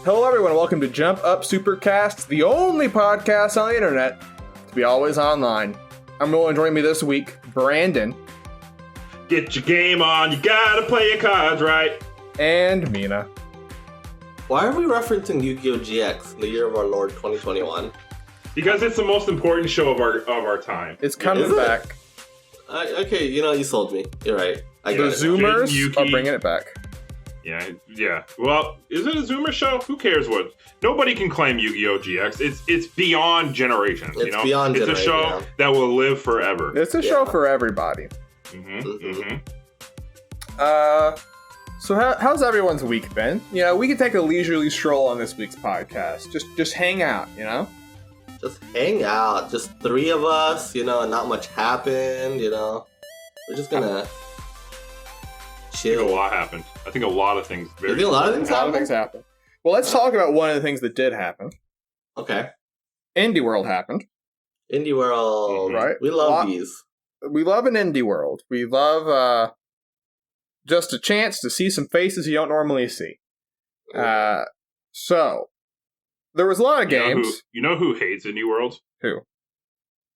Hello everyone, welcome to Jump Up Supercast, the only podcast on the internet to be always online. I'm rolling joining me this week, Brandon. Get your game on, you gotta play your cards right. And Mina. Why are we referencing Yu-Gi-Oh! GX, the year of our Lord 2021? Because it's the most important show of our time. It's coming back. Okay, you sold me. You're right. The Zoomers are bringing it back. Yeah. Well, is it a Zoomer show? Who cares what? Nobody can claim Yu-Gi-Oh! GX. It's beyond generations. It's beyond generations. It's a show that will live forever. It's a show for everybody. So how's everyone's week been? We can take a leisurely stroll on this week's podcast. Just hang out, Just hang out. Just three of us, not much happened, We're just gonna chill. I think a lot happened. I think a lot of things. You think a lot of things happened? Well, let's talk about one of the things that did happen. Okay. Indie World happened. Indie World. Right? We love these. We love an Indie World. We love just a chance to see some faces you don't normally see. So, there was a lot of games. You know who hates Indie World? Who?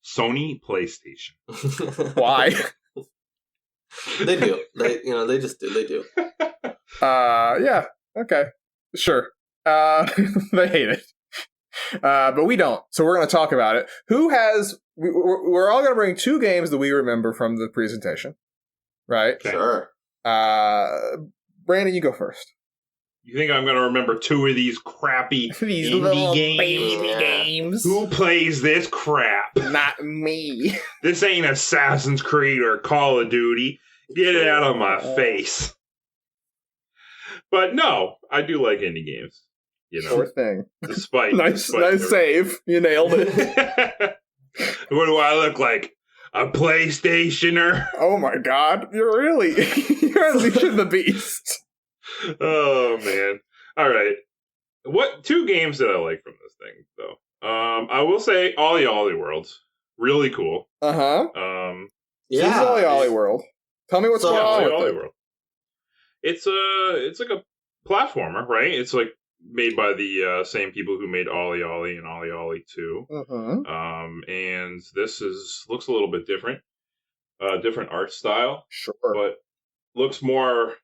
Sony PlayStation. Why? They do. They just do. They do. Yeah. Okay. Sure. They hate it. But we don't. So we're going to talk about it. We're all going to bring two games that we remember from the presentation. Right? Okay. Sure. Brandon, you go first. You think I'm going to remember two of these crappy these indie little games? baby games? Who plays this crap? Not me. This ain't Assassin's Creed or Call of Duty. Get it out of my face. But no, I do like indie games. Sure thing. Despite nice save. You nailed it. What do I look like? A PlayStationer? Oh my god. You're unleashing the beast. Oh man. Alright. Two games that I like from this thing, though. I will say Ollie Ollie World. Really cool. Uh-huh. Yeah. It's Ollie Ollie World. Tell me what's going on with it. World. It's like a platformer, right? It's like made by the same people who made Ollie Ollie and Ollie Ollie 2. And this looks a little bit different. Different art style. Sure. But looks more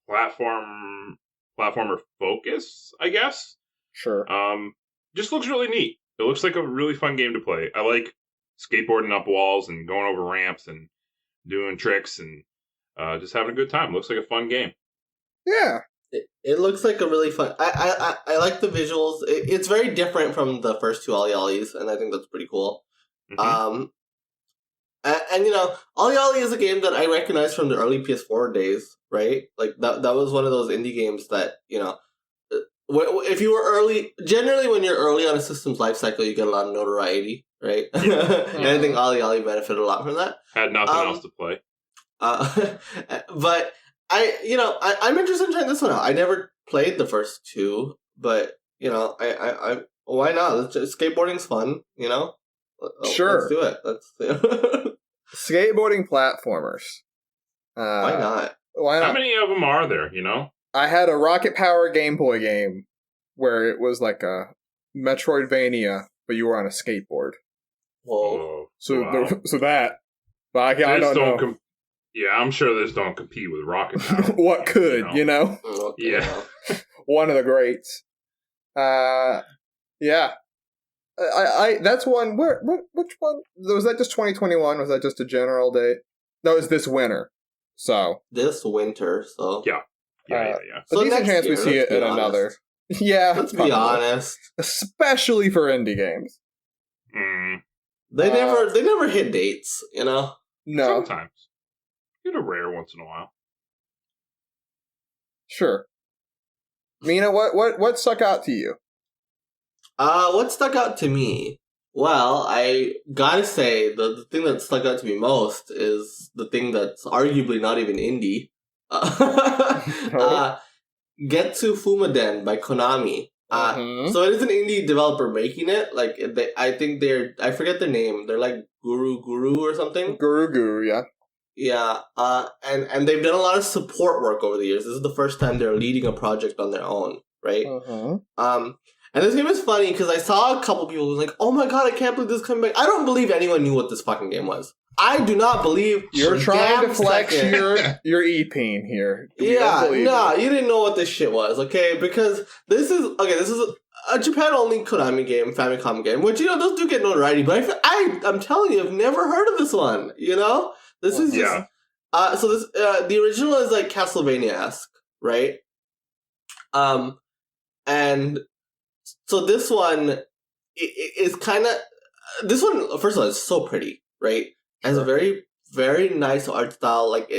platformer focus, I guess. Sure. Just looks really neat. It looks like a really fun game to play. I like skateboarding up walls and going over ramps and doing tricks and just having a good time. Looks like a fun game. Yeah. It looks like a really fun... I like the visuals. It's very different from the first two Ollie Ollies, and I think that's pretty cool. And Ollie Ollie is a game that I recognize from the early PS4 days, right? Like, that was one of those indie games that, if you were early... Generally, when you're early on a system's life cycle, you get a lot of notoriety, right? And I think Ollie Ollie benefited a lot from that. Had nothing else to play. But I'm interested in trying this one out. I never played the first two, but I why not? Skateboarding's fun, Sure. Let's do it. Skateboarding platformers. Why not? How many of them are there? I had a Rocket Power Game Boy game where it was like a Metroidvania, but you were on a skateboard. Whoa. But I don't know. Yeah, I'm sure this don't compete with Rocket Power. What could, Okay, Yeah. One of the greats. Yeah. I that's one. Which one? Was that just 2021? Was that just a general date? No, it's this winter. So. This winter, so. Yeah. So decent chance we see it in another. Yeah. Let's be honest. Especially for indie games. They never hit dates, No. Sometimes. Get a rare once in a while. Sure. Mina, what stuck out to you? What stuck out to me? Well, I gotta say, the thing that stuck out to me most is the thing that's arguably not even indie. Getsu Fumaden by Konami. So it is an indie developer making it. Like, I forget their name. They're like Guru or something. Guru, yeah. Yeah, and they've done a lot of support work over the years. This is the first time they're leading a project on their own, right? And this game is funny because I saw a couple people who was like, "Oh my god, I can't believe this is coming back." I don't believe anyone knew what this fucking game was. I do not believe you're trying to flex your e-peen here. Yeah, you didn't know what this shit was, okay? Because this is a Japan-only Konami game, Famicom game, which, those do get notoriety, but I'm telling you, I've never heard of this one, This is just... so this, the original is, like, Castlevania-esque, right? And so this one is kind of... This one, first of all, is so pretty, right? It has a very, very nice art style, like,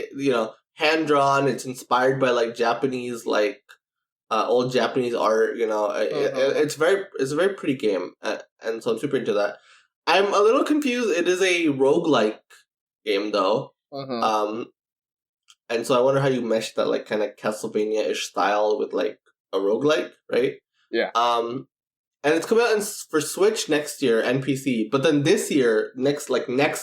hand-drawn. It's inspired by, like, Japanese, like, old Japanese art, It's a very pretty game, and so I'm super into that. I'm a little confused. It is a roguelike game, though. And so I wonder how you mesh that, like, kind of Castlevania-ish style with, like, a roguelike, right? Yeah. And it's coming out for Switch next year and PC, but then this year, next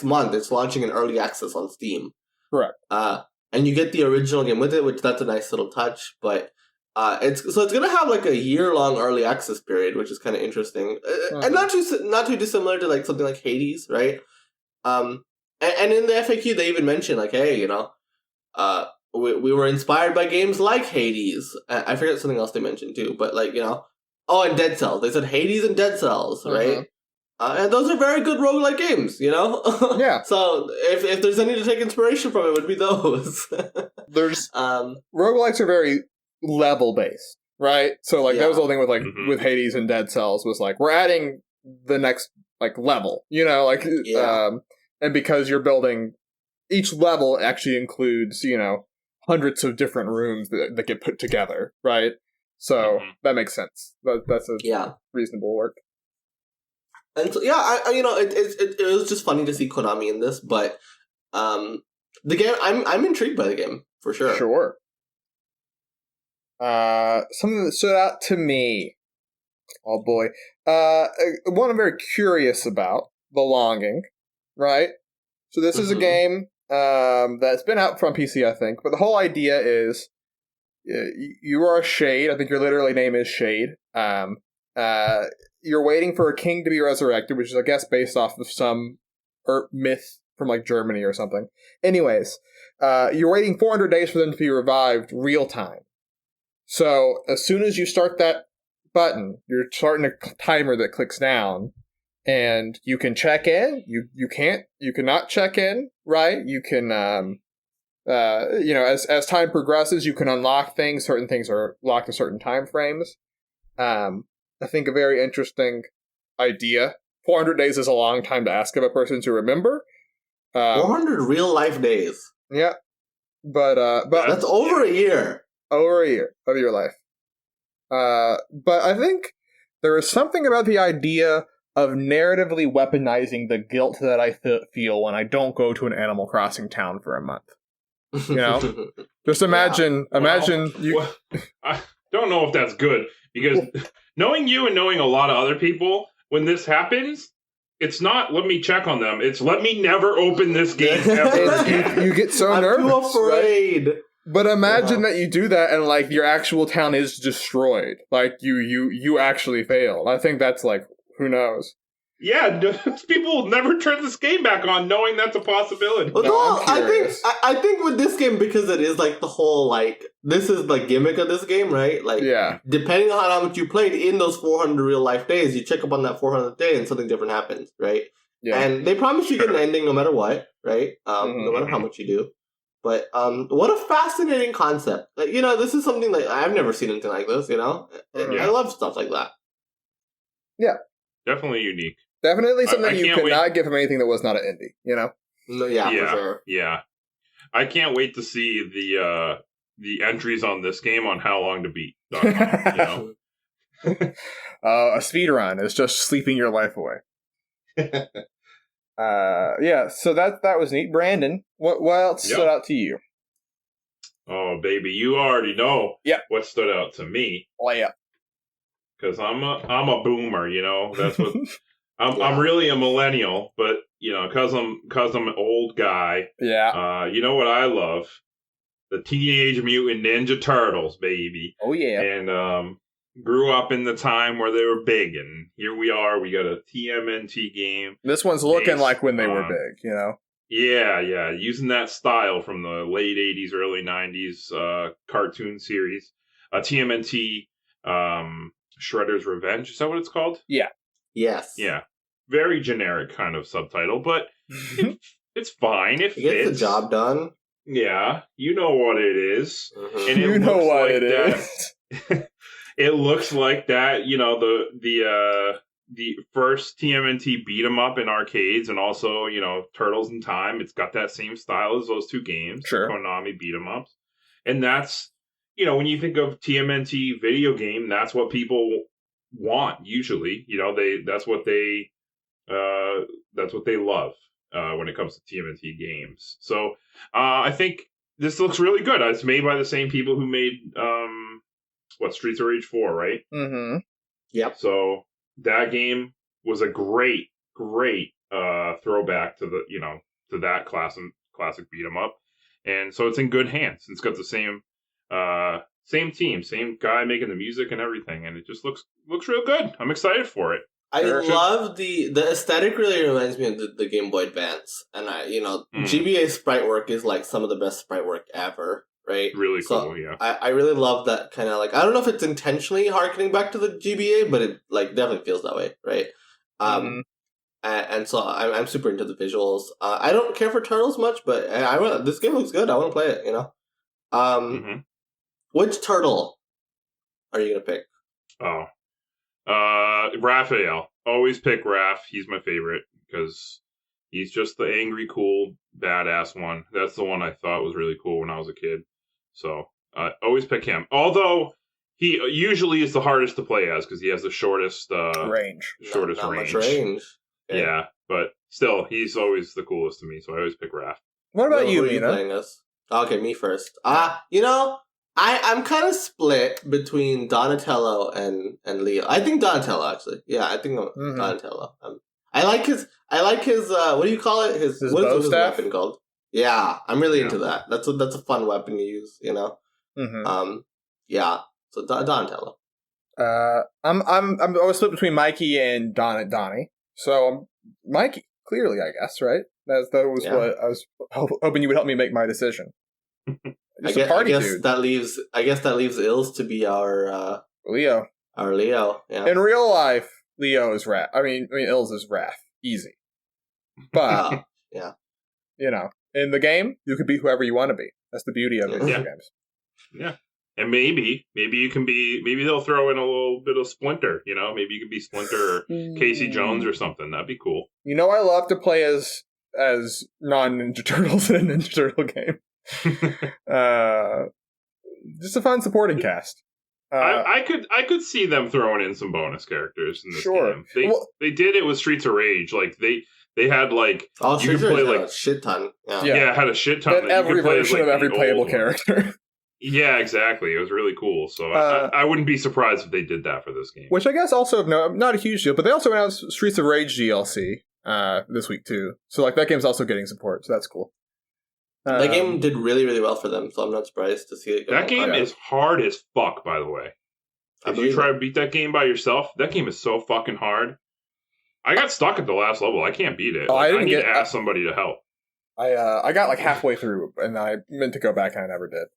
month, it's launching in early access on Steam. Correct. And you get the original game with it, which that's a nice little touch, but it's gonna have like a year-long early access period, which is kind of interesting, and not too dissimilar to like something like Hades, right? And in the FAQ they even mentioned like, hey, we were inspired by games like Hades. I forget something else they mentioned too, but like and Dead Cells. They said Hades and Dead Cells, right? And those are very good roguelike games, Yeah. So if there's any to take inspiration from, it would be those. There's roguelikes are very level based, right? So like that was the whole thing with like with Hades and Dead Cells was like we're adding the next like level, and because you're building each level actually includes hundreds of different rooms that get put together, right? So that makes sense. That's a reasonable work. And so it was just funny to see Konami in this, but the game I'm intrigued by the game for sure. Sure. Something that stood out to me. Oh boy. One I'm very curious about, The Longing, right? So this is a game that's been out from PC, I think, but the whole idea is you are a shade. I think your literally name is Shade. You're waiting for a king to be resurrected, which is, I guess, based off of some myth from, like, Germany or something. Anyways, you're waiting 400 days for them to be revived real time. So, as soon as you start that button, you're starting a timer that clicks down, and you can check in. You cannot check in, right? You can, as time progresses, you can unlock things. Certain things are locked to certain time frames. I think a very interesting idea. 400 days is a long time to ask of a person to remember. 400 real life days. Yeah. But that's over a year. Over a year of your life. But I think there is something about the idea of narratively weaponizing the guilt that I feel when I don't go to an Animal Crossing town for a month. Just imagine you... I don't know if that's good, because knowing you and knowing a lot of other people, when this happens, it's not let me check on them, it's let me never open this game ever. you get so nervous. I'm too afraid. Right? But imagine that you do that and like your actual town is destroyed. Like you actually failed. I think that's like, who knows? Yeah, people will never turn this game back on knowing that's a possibility. Well, no, I think with this game, because it is like the whole, like, this is the gimmick of this game, right? Like, depending on how much you played in those 400 real life days, you check up on that 400th day and something different happens, right? Yeah. And they promise you get an ending no matter what, right? No matter how much you do. But what a fascinating concept. Like, this is something like, I've never seen anything like this, I love stuff like that. Yeah. Definitely unique. Definitely something you could not get from anything that was not an indie, No, for sure. Yeah. I can't wait to see the entries on this game on How Long to Beat. A speedrun is just sleeping your life away. So that was neat. Brandon, what else stood out to you? Oh, baby, you already know what stood out to me. Oh, yeah. Because I'm a boomer, That's what I'm really a millennial, but because I'm an old guy. Yeah. You know what I love? The Teenage Mutant Ninja Turtles, baby. Oh yeah. And grew up in the time where they were big, and here we are. We got a TMNT game. This one's looking like when they were big, you know? Yeah. Using that style from the late 80s, early 90s cartoon series. TMNT Shredder's Revenge. Is that what it's called? Yeah. Yes. Yeah. Very generic kind of subtitle, but it's fine. It fits. Gets the job done. Yeah. You know what it is. Mm-hmm. And you know what it is. It looks like that, you know, the first TMNT beat 'em up in arcades, and also, you know, Turtles in Time. It's got that same style as those two games, sure. Konami beat 'em ups, and that's, you know, when you think of TMNT video game, that's what people want usually. You know, that's what they love when it comes to TMNT games. So I think this looks really good. It's made by the same people who made Streets of Rage 4, right? Mm-hmm. Yep. So that game was a great throwback to the, you know, to that classic beat 'em up, and so it's in good hands. It's got the same team, same guy making the music and everything, and it just looks real good. I'm excited for it. I love the aesthetic. Really reminds me of the Game Boy Advance, and GBA sprite work is like some of the best sprite work ever. Right, really cool. Yeah, I really love that kind of like, I don't know if it's intentionally harkening back to the GBA, but it like definitely feels that way, right? And so I'm super into the visuals. I don't care for Turtles much, but this game looks good. I want to play it. You know, which turtle are you gonna pick? Raphael. Always pick Raph. He's my favorite because he's just the angry, cool, badass one. That's the one I thought was really cool when I was a kid. So, always pick him. Although, he usually is the hardest to play as, because he has the shortest range. Shortest not range. Much range. Yeah, but still, he's always the coolest to me, so I always pick Raph. What about you, Mina? You playing as? Okay, me first. You know, I'm kind of split between Donatello and Leo. I think Donatello, actually. Yeah, I think Donatello. I like his what do you call it? His what is his weapon called? Yeah, I'm really into that. That's a fun weapon to use, you know. Yeah. So Donatello. I was split between Mikey and Donnie. So Mikey, clearly, I guess, right? That was what I was hoping you would help me make my decision. I guess that leaves Ills to be our Leo. Our Leo. Yeah. In real life, Leo is Wrath. I mean, Ills is Wrath. Easy. But yeah. You know, in the game, you could be whoever you want to be. That's the beauty of video games. Yeah. And maybe you can be, maybe they'll throw in a little bit of Splinter, you know? Maybe you could be Splinter or Casey Jones or something. That'd be cool. You know, I love to play as non-Ninja Turtles in a Ninja Turtle game. Just a fun supporting cast. I could see them throwing in some bonus characters in this game. They did it with Streets of Rage. Like, they had, like, you could play, like, a shit ton. Yeah, had a shit ton. But every version of every playable character. Yeah, exactly. It was really cool. So I wouldn't be surprised if they did that for this game. Which I guess also, not a huge deal, but they also announced Streets of Rage DLC this week too. So like that game's also getting support, so that's cool. That game did really, really well for them, so I'm not surprised to see it. That game is hard as fuck, by the way. If you try to beat that game by yourself, that game is so fucking hard. I got stuck at the last level. I can't beat it. I need to ask somebody to help. I got like halfway through, and I meant to go back, and I never did.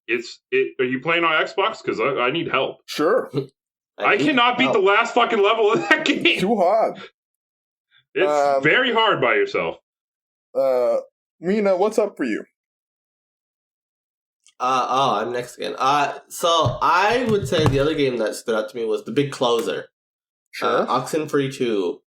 Are you playing on Xbox? Because I need help. Sure. I cannot beat the last fucking level of that game. Too hard. It's very hard by yourself. Mina, what's up for you? I'm next again. So I would say the other game that stood out to me was The Big Closer. Sure. Oxenfree 2.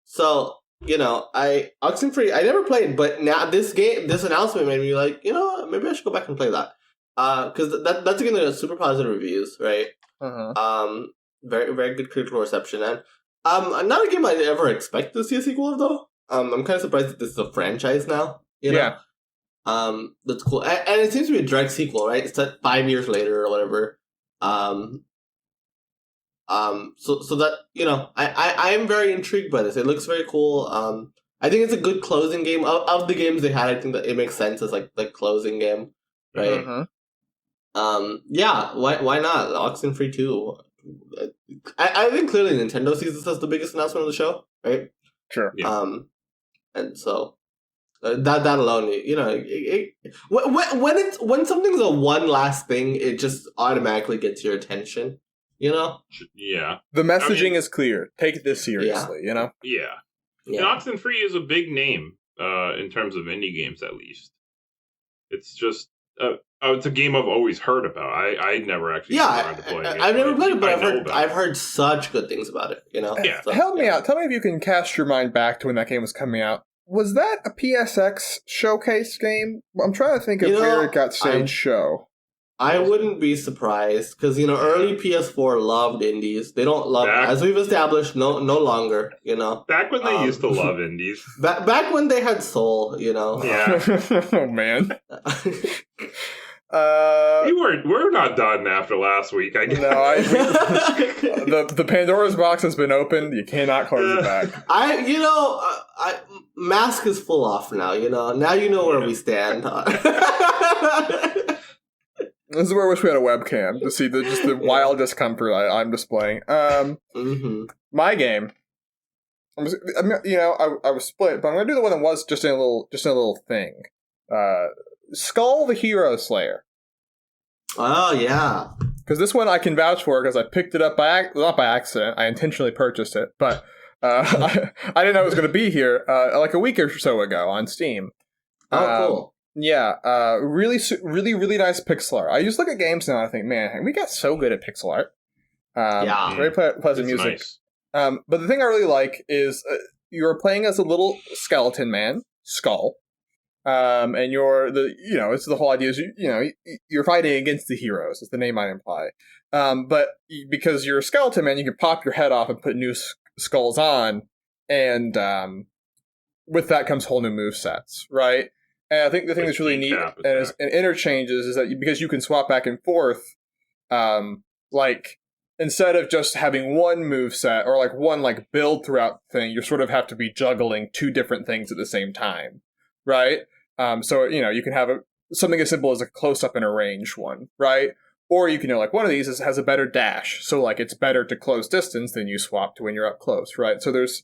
So, you know, Oxenfree, I never played, but now this announcement made me like, you know, maybe I should go back and play that. Because that's a game that has super positive reviews, right? Very, very good critical reception. And not a game I ever expected to see a sequel of, though. I'm kind of surprised that this is a franchise now. You know? Yeah. That's cool. And it seems to be a direct sequel, right? It's set 5 years later or whatever. So that, you know, I am very intrigued by this. It looks very cool. I think it's a good closing game. Of the games they had, I think that it makes sense as like the closing game, right? Yeah, why not? Oxenfree 2. I think clearly Nintendo sees this as the biggest announcement of the show, right? Sure. Yeah. And so that alone, when something's a one last thing, it just automatically gets your attention. Yeah. The messaging is clear. Take this seriously. Yeah. Yeah. And Oxenfree is a big name in terms of indie games, at least. It's just it's a game I've always heard about. I never actually tried to play it. I've never played it, but I've heard such good things about it. Yeah. So, Help me out. Tell me if you can cast your mind back to when that game was coming out. Was that a PSX showcase game? I'm trying to think of where it got stage show. I wouldn't be surprised because early PS4 loved indies. They don't love, as we've established, no longer. Back when they used to love indies. Back when they had soul. Yeah. Oh man. We're not done after last week. I guess. No, the Pandora's box has been opened. You cannot close it back. Mask is full off now. Now you know where we stand. This is where I wish we had a webcam to see the wild discomfort I'm displaying. My game. I was split, but I'm gonna do the one that was just in a little thing. Skull the Hero Slayer. Oh yeah, because this one I can vouch for because I picked it up not by accident. I intentionally purchased it, but I didn't know it was going to be here like a week or so ago on Steam. Oh, cool. Yeah, really, really nice pixel art. I used to look at games now and I think, man, we got so good at pixel art. Very pleasant music. Nice. But the thing I really like is you're playing as a little skeleton man, Skull. And it's the whole idea is, you're fighting against the heroes, as the name might imply. But because you're a skeleton man, you can pop your head off and put new skulls on. And with that comes whole new movesets, right? And I think the thing that's really neat and interchanges is that because you can swap back and forth, instead of just having one moveset or one build throughout the thing, you sort of have to be juggling two different things at the same time. Right? So, you can have something as simple as a close-up and a range one, right? Or you can, one of these has a better dash. So, it's better to close distance than you swap to when you're up close, right? So there's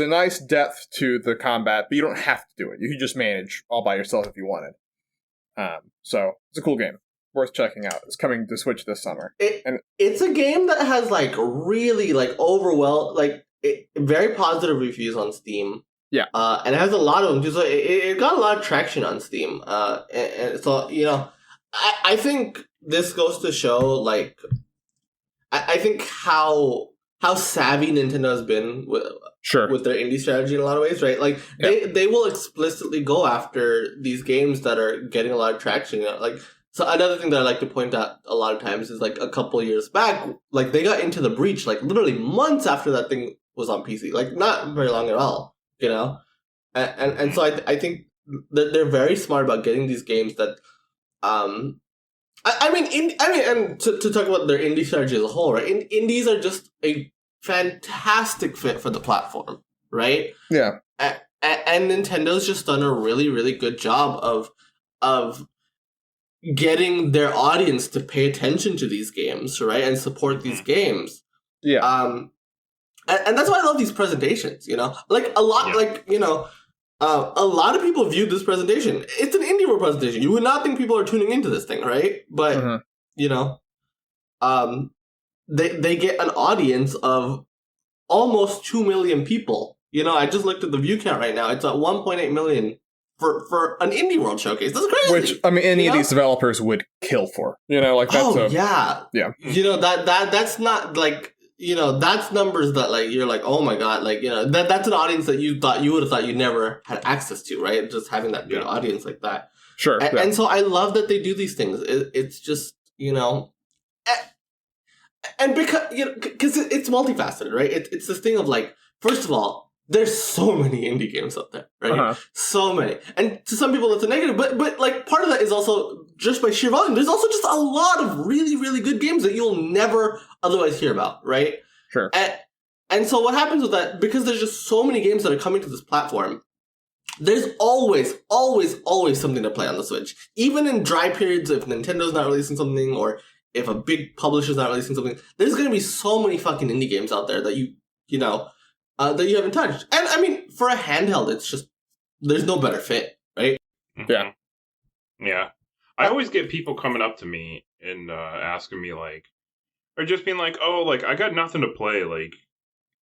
a nice depth to the combat, but you don't have to do it. You can just manage all by yourself if you wanted. So it's a cool game. Worth checking out. It's coming to Switch this summer. It's a game that has, really, very positive reviews on Steam. Yeah. And it has a lot of them, too. So it got a lot of traction on Steam. And so, I think this goes to show, I think how savvy Nintendo has been with their indie strategy in a lot of ways, right? They will explicitly go after these games that are getting a lot of traction. So another thing that I like to point out a lot of times is, a couple of years back, they got Into the Breach, literally months after that thing was on PC. Not very long at all. And so I think that they're very smart about getting these games that, and to talk about their indie strategy as a whole, right? Indies are just a fantastic fit for the platform, right? Yeah. And Nintendo's just done a really, really good job of getting their audience to pay attention to these games, right? And support these games. Yeah. And that's why I love these presentations, a lot of people viewed this presentation. It's an indie world presentation. You would not think people are tuning into this thing, right? But, they get an audience of almost 2 million people. I just looked at the view count right now. It's at 1.8 million for an indie world showcase. That's crazy. Which, any of these developers would kill for. That's yeah. That's not, that's numbers that you're oh my god, that's an audience that you would have thought you never had access to, right? Just having that big audience like that. Sure. And so I love that they do these things. It's just and because it's multifaceted, right? It's this thing of first of all, there's so many indie games out there, right? Uh-huh. So many, and to some people it's a negative, but part of that is also just by sheer volume. There's also just a lot of really, really good games that you'll never otherwise hear about, right? Sure. And so what happens with that, because there's just so many games that are coming to this platform, there's always something to play on the Switch. Even in dry periods, if Nintendo's not releasing something, or if a big publisher's not releasing something, there's going to be so many fucking indie games out there that you haven't touched. And I mean, for a handheld, it's just, there's no better fit, right? Yeah. Yeah. I always get people coming up to me and asking me, like, or just being like, oh, like, I got nothing to play, like,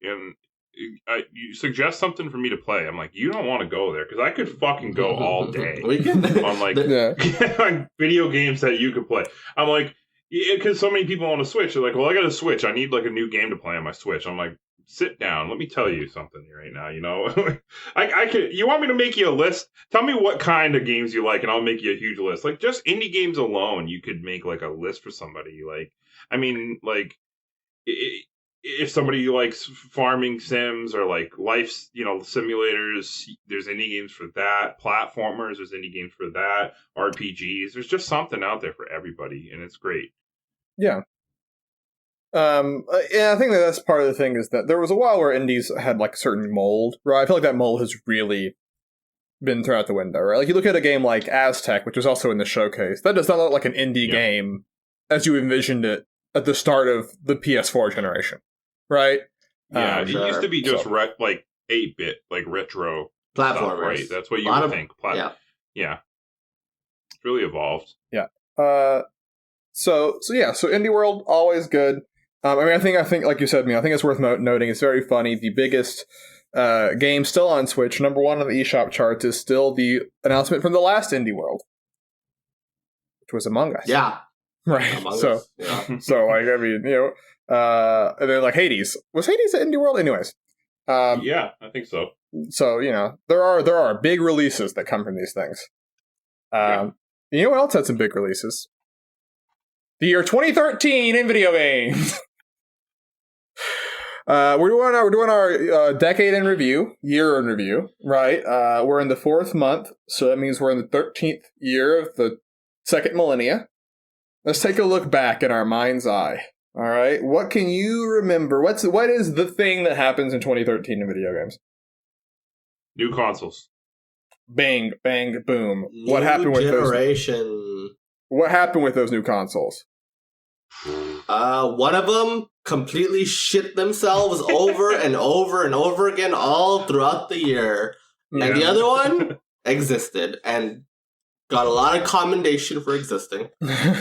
and you suggest something for me to play. I'm like, you don't want to go there, because I could fucking go all day on, like, on video games that you could play. I'm like, because so many people on a Switch are like, well, I got a Switch. I need, like, a new game to play on my Switch. I'm like, sit down. Let me tell you something right now, you know? I could. You want me to make you a list? Tell me what kind of games you like, and I'll make you a huge list. Like, just indie games alone, you could make, like, a list for somebody. Like, I mean, like, if somebody likes farming sims or, like, life, simulators, there's indie games for that. Platformers, there's indie games for that. RPGs, there's just something out there for everybody, and it's great. Yeah. I think that's part of the thing, is that there was a while where indies had, like, a certain mold, right? I feel like that mold has really been thrown out the window, right? Like, you look at a game like Aztec, which was also in the showcase, that does not look like an indie game as you envisioned it at the start of the PS4 generation, right? Yeah, it used to be just like 8-bit, like retro platformers, stuff, right? That's what you would think. Yeah. It's really evolved. Yeah. So Indie World, always good. I think, like you said, I think it's worth noting. It's very funny. The biggest game still on Switch, number one on the eShop charts, is still the announcement from the last Indie World, which was Among Us. Yeah, right. Among so, Us. Yeah. so like, I mean, and then like Hades. Was Hades at Indie World? Anyways. Yeah, I think so. So there are big releases that come from these things. You know what else had some big releases? The year 2013 in video games. We're doing our decade in review, year in review, right? We're in the 4th month, so that means we're in the 13th year of the 2nd millennia. Let's take a look back in our mind's eye. All right, what can you remember? What is the thing that happens in 2013 in video games? New consoles. Bang, bang, boom. What happened with generation? What happened with those new consoles? One of them completely shit themselves over and over and over again all throughout the year. Yeah. And the other one existed and got a lot of commendation for existing.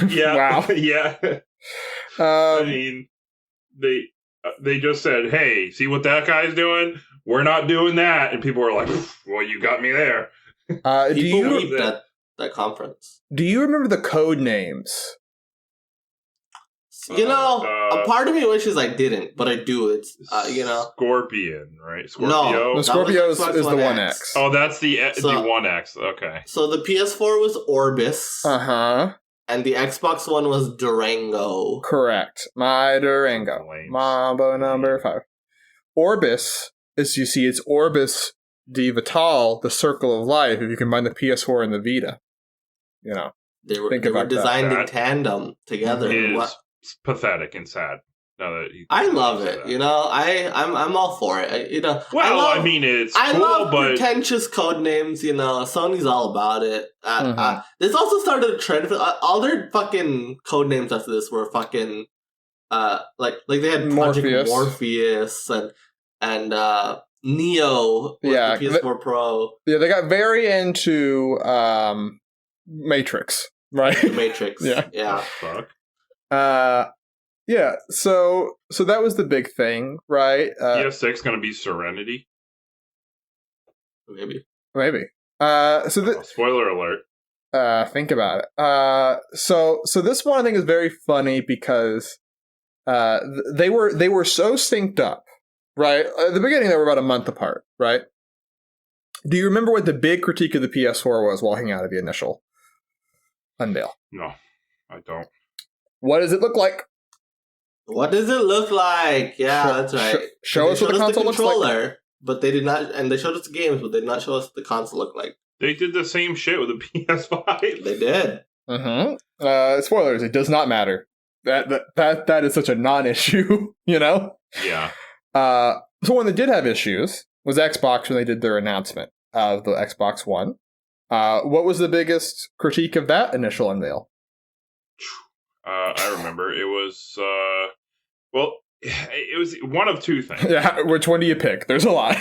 Yeah. Wow. Yeah. I mean, they just said, hey, see what that guy's doing? We're not doing that. And people were like, well, you got me there. People weep at that conference. Do you remember the code names? A part of me wishes I didn't, but I do. It's, Scorpion, right? Scorpio? No, the Scorpio is the 1X. Oh, that's the 1X. Okay. So the PS4 was Orbis. Uh-huh. And the Xbox One was Durango. Correct. My Durango. Mambo number 5. Orbis, as you see, it's Orbis de Vital, the Circle of Life, if you combine the PS4 and the Vita. They were designed in tandem together. It is pathetic and sad. Now that I love it. I'm all for it. it's I cool, love but pretentious code names. Sony's all about it. This also started a trend. All their fucking code names after this were fucking like they had Project Morpheus and Neo with the PS4 Pro. Yeah, they got very into Matrix, right? The Matrix. Yeah. Fuck. Yeah, so that was the big thing, right? PS6 gonna be Serenity? Maybe. Spoiler alert. Think about it. So this one I think is very funny because they were so synced up, right? At the beginning they were about a month apart, right? Do you remember what the big critique of the PS4 was walking out of the initial unveil? No, I don't. What does it look like? What does it look like? Yeah, that's right. Show us what the console looks like. But they did not, and they showed us the games, but they did not show us the console look like. They did the same shit with the PS5. They did. Mm-hmm. Spoilers, it does not matter. That is such a non-issue, Yeah. So one that did have issues was Xbox when they did their announcement, of the Xbox One. What was the biggest critique of that initial unveil? I remember it was it was one of two things. Yeah, which one do you pick? There's a lot.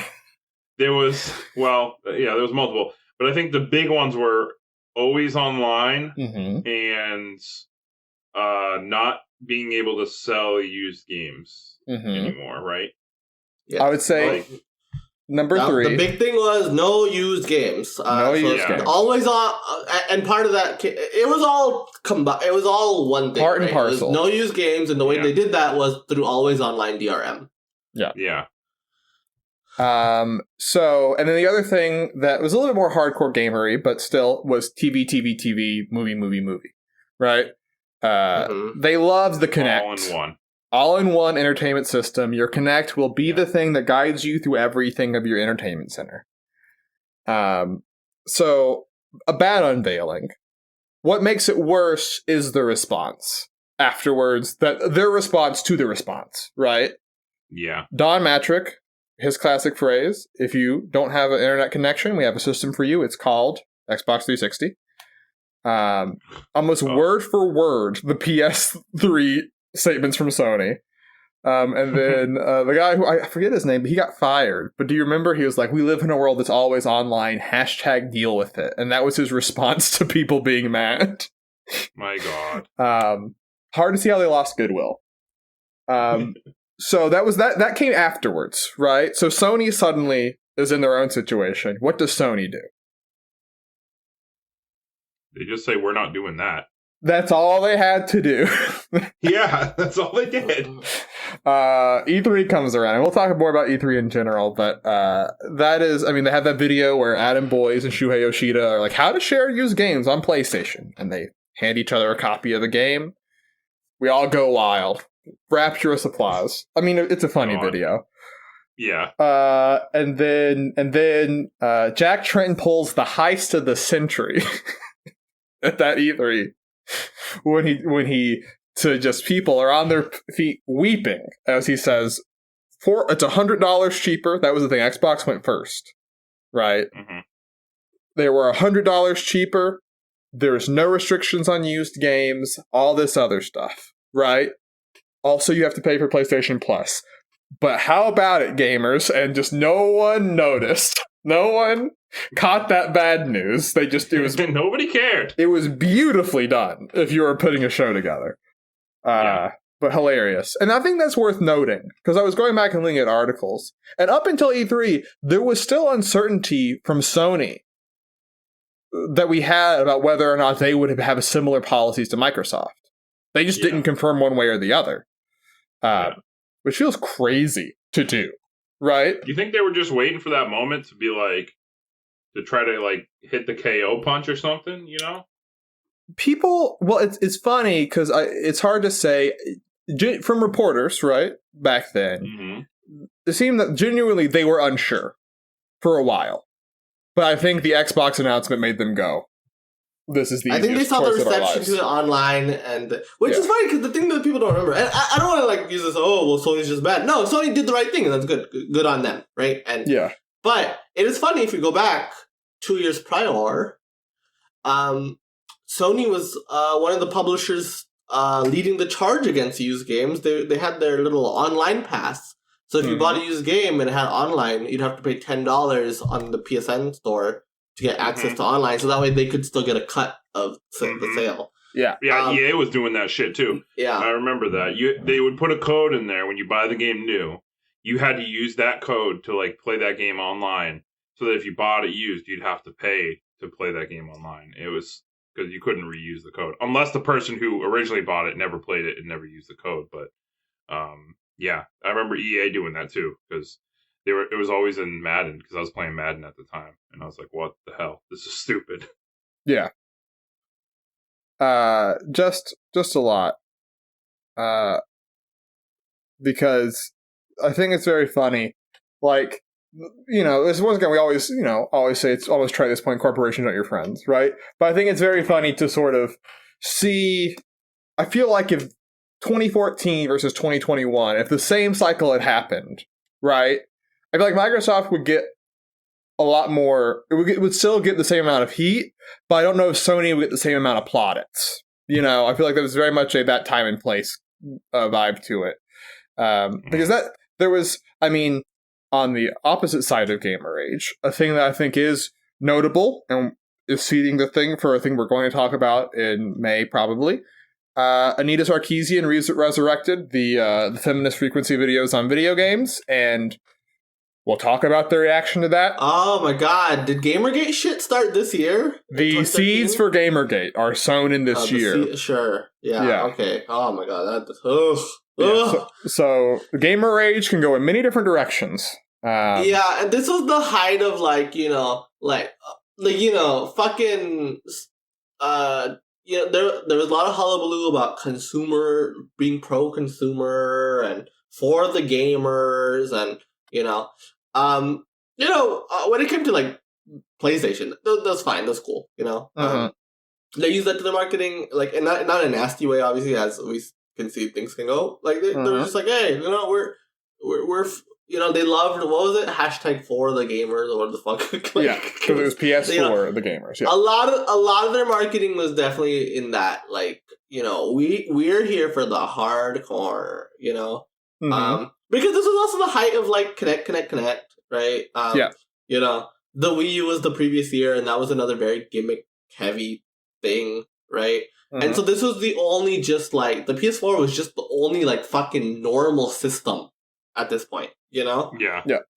There was there was multiple, but I think the big ones were always online and not being able to sell used games anymore, right? Yeah. I would say number 3. The big thing was no used games. Games. Always on, and part of that, it was all it was all one thing. Part and parcel. No used games, and the way they did that was through always online DRM. Yeah. Yeah. So, and then the other thing that was a little bit more hardcore gamery, but still was TV, movie, right? They loved the Kinect. All-in-one entertainment system. Your Kinect will be the thing that guides you through everything of your entertainment center. So, a bad unveiling. What makes it worse is the response afterwards. Their response to the response, right? Yeah. Don Matrick, his classic phrase, if you don't have an internet connection, we have a system for you. It's called Xbox 360. Almost word for word, the PS3 statements from Sony. And then the guy who, I forget his name, but he got fired. But do you remember? He was like, we live in a world that's always online, # deal with it. And that was his response to people being mad. My God. Hard to see how they lost goodwill. So that came afterwards, right? So Sony suddenly is in their own situation. What does Sony do? They just say, we're not doing that. That's all they had to do. Yeah, that's all they did. E3 comes around, and we'll talk more about E3 in general, but that is, I mean, they have that video where Adam Boyes and Shuhei Yoshida are like, how to share used games on PlayStation, and they hand each other a copy of the game. We all go wild. Rapturous applause. I mean, it's a funny video. Yeah. And then Jack Tretton pulls the heist of the century at that E3 when he to just people are on their feet weeping as he says, it's $100 cheaper. That was the thing. Xbox went first, right? They were $100 cheaper. There's no restrictions on used games. All this other stuff, right? Also, you have to pay for PlayStation Plus. But how about it, gamers? And just no one noticed. No one caught that bad news. Nobody cared. It was beautifully done if you were putting a show together. But hilarious. And I think that's worth noting, because I was going back and looking at articles. And up until E3, there was still uncertainty from Sony that we had about whether or not they would have similar policies to Microsoft. They just didn't confirm one way or the other. Which feels crazy to do, right? You think they were just waiting for that moment to be like, to try to like hit the KO punch or something, you know? People, well, it's funny because it's hard to say from reporters, right? Back then, it seemed that genuinely they were unsure for a while. But I think the Xbox announcement made them go, this is the I think they saw the reception to it online, which is funny because the thing that people don't remember, and I don't want to like use this, Sony's just bad. No, Sony did the right thing, and that's good on them, right? And but it is funny if you go back 2 years prior, Sony was one of the publishers leading the charge against used games. They had their little online pass. So if you bought a used game and it had online, you'd have to pay $10 on the PSN store to get access to online. So that way they could still get a cut of the sale. Yeah, EA was doing that shit too. Yeah, I remember that. They would put a code in there when you buy the game new. You had to use that code to like play that game online. So that if you bought it used, you'd have to pay to play that game online. It was because you couldn't reuse the code unless the person who originally bought it never played it and never used the code. But yeah, I remember EA doing that too because it was always in Madden because I was playing Madden at the time and I was like, what the hell? This is stupid. Yeah. Just a lot. Because I think it's very funny. Like, you know, this once again we always say it's always try this point, corporations aren't your friends, right? But I think it's very funny to sort of see. I feel like if 2014 versus 2021, if the same cycle had happened, right? I feel like Microsoft would get a lot more. It would still get the same amount of heat, but I don't know if Sony would get the same amount of plaudits. You know, I feel like there was very much a that time and place vibe to it. Because there was, I mean, on the opposite side of gamer age, a thing that I think is notable and is seeding the thing for a thing we're going to talk about in May, probably. Anita Sarkeesian resurrected the feminist frequency videos on video games, and we'll talk about the reaction to that. Oh my god, did Gamergate shit start this year? The seeds for Gamergate are sown in this year. Sure. Yeah, okay. Oh my god, So gamer rage can go in many different directions. Yeah, and this was the height of fucking there was a lot of hullabaloo about consumer being pro-consumer and for the gamers, and when it came to like PlayStation, that's fine, that's cool, they use that to their marketing, like, and not in a nasty way, obviously, as we can see things can go. Like they were just like, hey, we're they loved, what was it, hashtag for the gamers, or what the fuck? Yeah, because it was PS4 the gamers. Yeah. A lot of their marketing was definitely in that, like, we're here for the hardcore, because this was also the height of like connect, right? The Wii U was the previous year, and that was another very gimmick heavy thing, right? And so this was the only, just like, the PS4 was just the only like fucking normal system at this point, Yeah.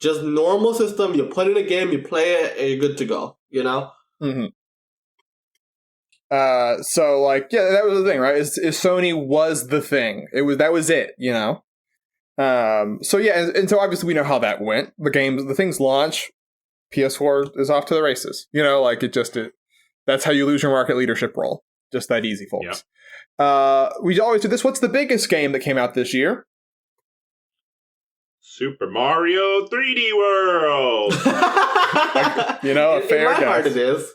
Just normal system, you put in a game, you play it, and you're good to go, So like, yeah, that was the thing, right? Is Sony was the thing. That was it, So yeah, and so obviously we know how that went. The things launch, PS4 is off to the races. That's how you lose your market leadership role. Just that easy, folks. Yeah. We always do this. What's the biggest game that came out this year? Super Mario 3D World. A fair in my guess. heart it is.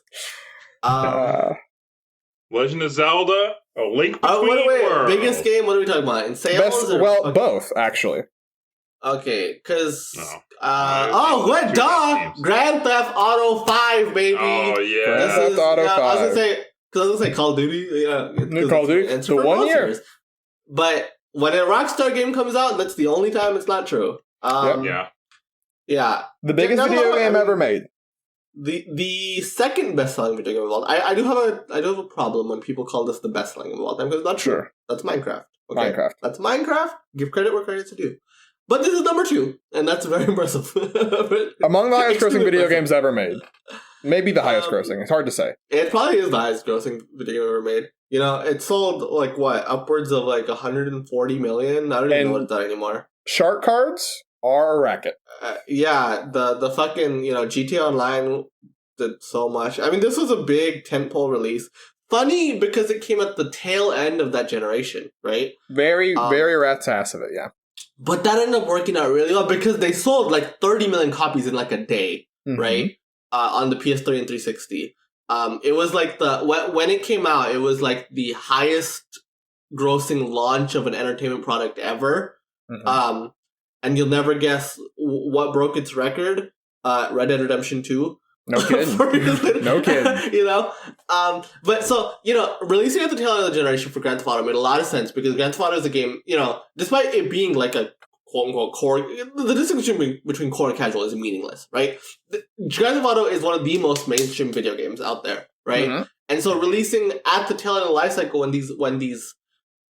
Legend of Zelda. A Link Between Worlds. Biggest game. What are we talking about? In sales? Both actually. Okay, because Grand Theft Auto 5, baby. Oh yeah, Grand Theft Auto 5. I was gonna say Call of Duty. Yeah, Call of Duty. It's the 1 year. Series. But when a Rockstar game comes out, that's the only time it's not true. Yeah. The biggest video game ever made. The second best selling video game of all time. I do have a problem when people call this the best selling of all time, because it's not true. Sure. That's Minecraft. Okay? Minecraft. That's Minecraft. Give credit where credit's due. But this is number 2, and that's very impressive. Among the highest grossing video games ever made. Maybe the highest grossing. It's hard to say. It probably is the highest grossing video game ever made. It sold like upwards of like 140 million. I don't even know what it's at anymore. Shark cards are a racket. The fucking GTA Online did so much. I mean, this was a big tentpole release. Funny because it came at the tail end of that generation, right? Very rat's ass of it, yeah. But that ended up working out really well because they sold like 30 million copies in like a day, right? On the PS3 and 360. It was like when it came out, it was like the highest grossing launch of an entertainment product ever. And you'll never guess what broke its record. Red Dead Redemption 2. No kidding. No kidding. But so, releasing at the tail end of the generation for Grand Theft Auto made a lot of sense, because Grand Theft Auto is a game, despite it being like a quote-unquote core, the distinction between core and casual is meaningless, right? Grand Theft Auto is one of the most mainstream video games out there, right? And so releasing at the tail end of the life cycle when these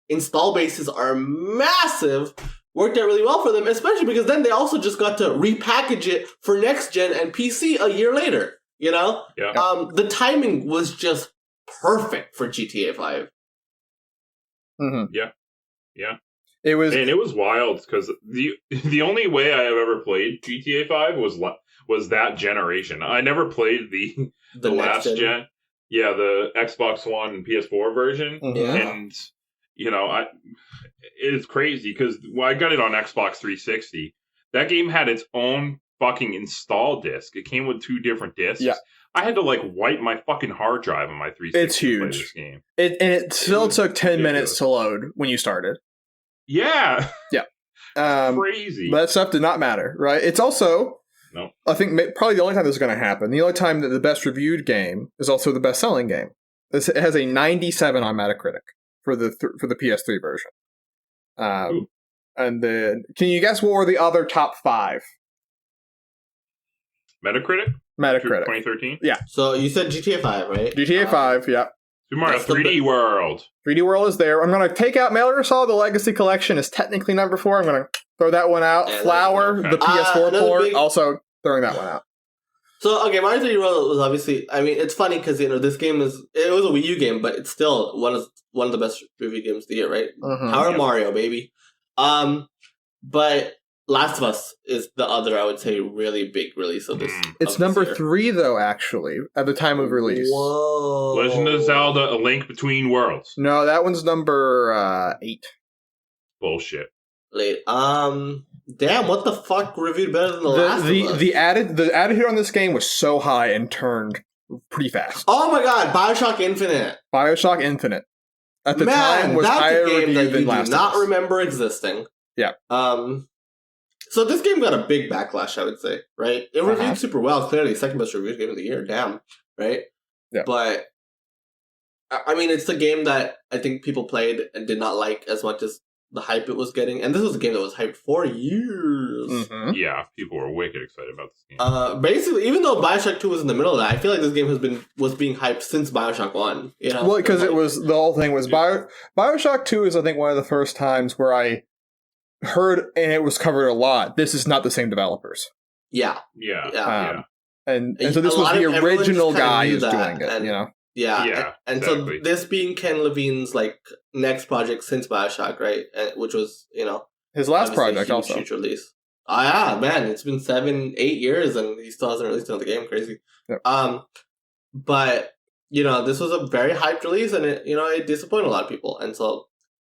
install bases are massive worked out really well for them, especially because then they also just got to repackage it for next gen and PC a year later, Yeah. The timing was just perfect for GTA 5. Yeah. It was wild because the only way I have ever played GTA 5 was that generation. I never played the last gen. Yeah, the Xbox One and PS4 version. And it's crazy because I got it on Xbox 360. That game had its own fucking install disc. It came with 2 different discs. Yeah. I had to wipe my fucking hard drive on my 360. It's huge. To play this game. It still took 10 minutes to load when you started. Yeah. Yeah. Crazy. But that stuff did not matter, right? It's also No. I think probably the only time this is going to happen, the only time that the best reviewed game is also the best selling game. It has a 97 on Metacritic for the PS3 version. And then, can you guess what were the other top 5? Metacritic? 2013? Yeah. So you said GTA 5, right? GTA 5, yeah. Super Mario 3D World. 3D World is there. I'm going to take out Metal Gear Solid. The Legacy Collection is technically number 4. I'm going to throw that one out. Yeah, Flower, okay. the PS4 port, big... also throwing that one out. So, okay, Mario 3D World was obviously... I mean, it's funny because, this game is... It was a Wii U game, but it's still one of the best review games of the year, right? Mm-hmm. Power of Mario, baby. But Last of Us is the other, I would say, really big release of this. It's number 3, though, actually, at the time of release. Whoa. Legend of Zelda: A Link Between Worlds. No, that one's number 8. Bullshit. Late. Damn, what the fuck reviewed better than the Last of Us? The attitude on this game was so high and turned pretty fast. Oh my god, Bioshock Infinite. Bioshock Infinite. At the time was higher reviewed than Last of Us. Do not remember existing. Yeah. So this game got a big backlash, I would say, right? It reviewed super well, clearly second best reviewed game of the year, damn, right? Yeah. But I mean, it's the game that I think people played and did not like as much as the hype it was getting, and this was a game that was hyped for years. Mm-hmm. Yeah, people were wicked excited about this game. Basically, even though Bioshock 2 was in the middle of that, I feel like this game was being hyped since Bioshock 1. You know, well, because it was the whole thing was Bioshock 2 is I think one of the first times where I heard, and it was covered a lot, this is not the same developers. Yeah. And so this was the original guy who's doing it, and, you know? Yeah. And exactly. So this being Ken Levine's, next project since Bioshock, right? Which was, his last project also. Huge release. Oh, yeah, man. It's been 7-8 years and he still hasn't released another game. Crazy. Yep. But, this was a very hyped release and it disappointed a lot of people. And so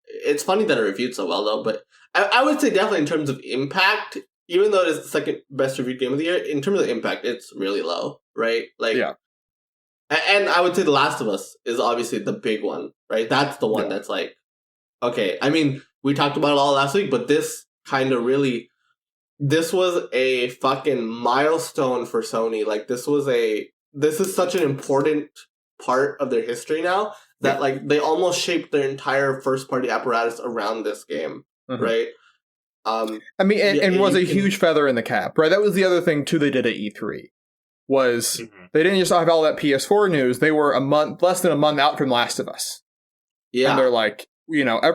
it's funny that it reviewed so well, though. But I would say definitely in terms of impact, even though it is the second best reviewed game of the year, in terms of impact, it's really low, right? Yeah. And I would say The Last of Us is obviously the big one, right? That's the one that's okay. I mean, we talked about it all last week, but this kind of really, this was a fucking milestone for Sony. This is such an important part of their history now that they almost shaped their entire first party apparatus around this game, right? I mean, and was a huge feather in the cap, right? That was the other thing too they did at E3. Was they didn't just have all that PS4 news, they were less than a month out from Last of Us. Yeah. And they're like,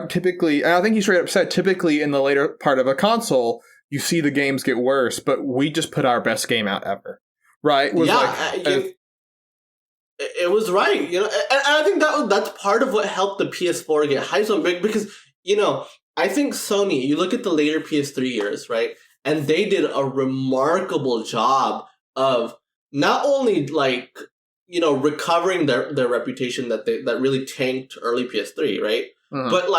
typically, and I think he straight up said, typically in the later part of a console, you see the games get worse, but we just put our best game out ever. Right? It was right. And I think that's part of what helped the PS4 get hyped so big because, I think Sony, you look at the later PS3 years, right? And they did a remarkable job of not only recovering their reputation that really tanked early PS3, right? But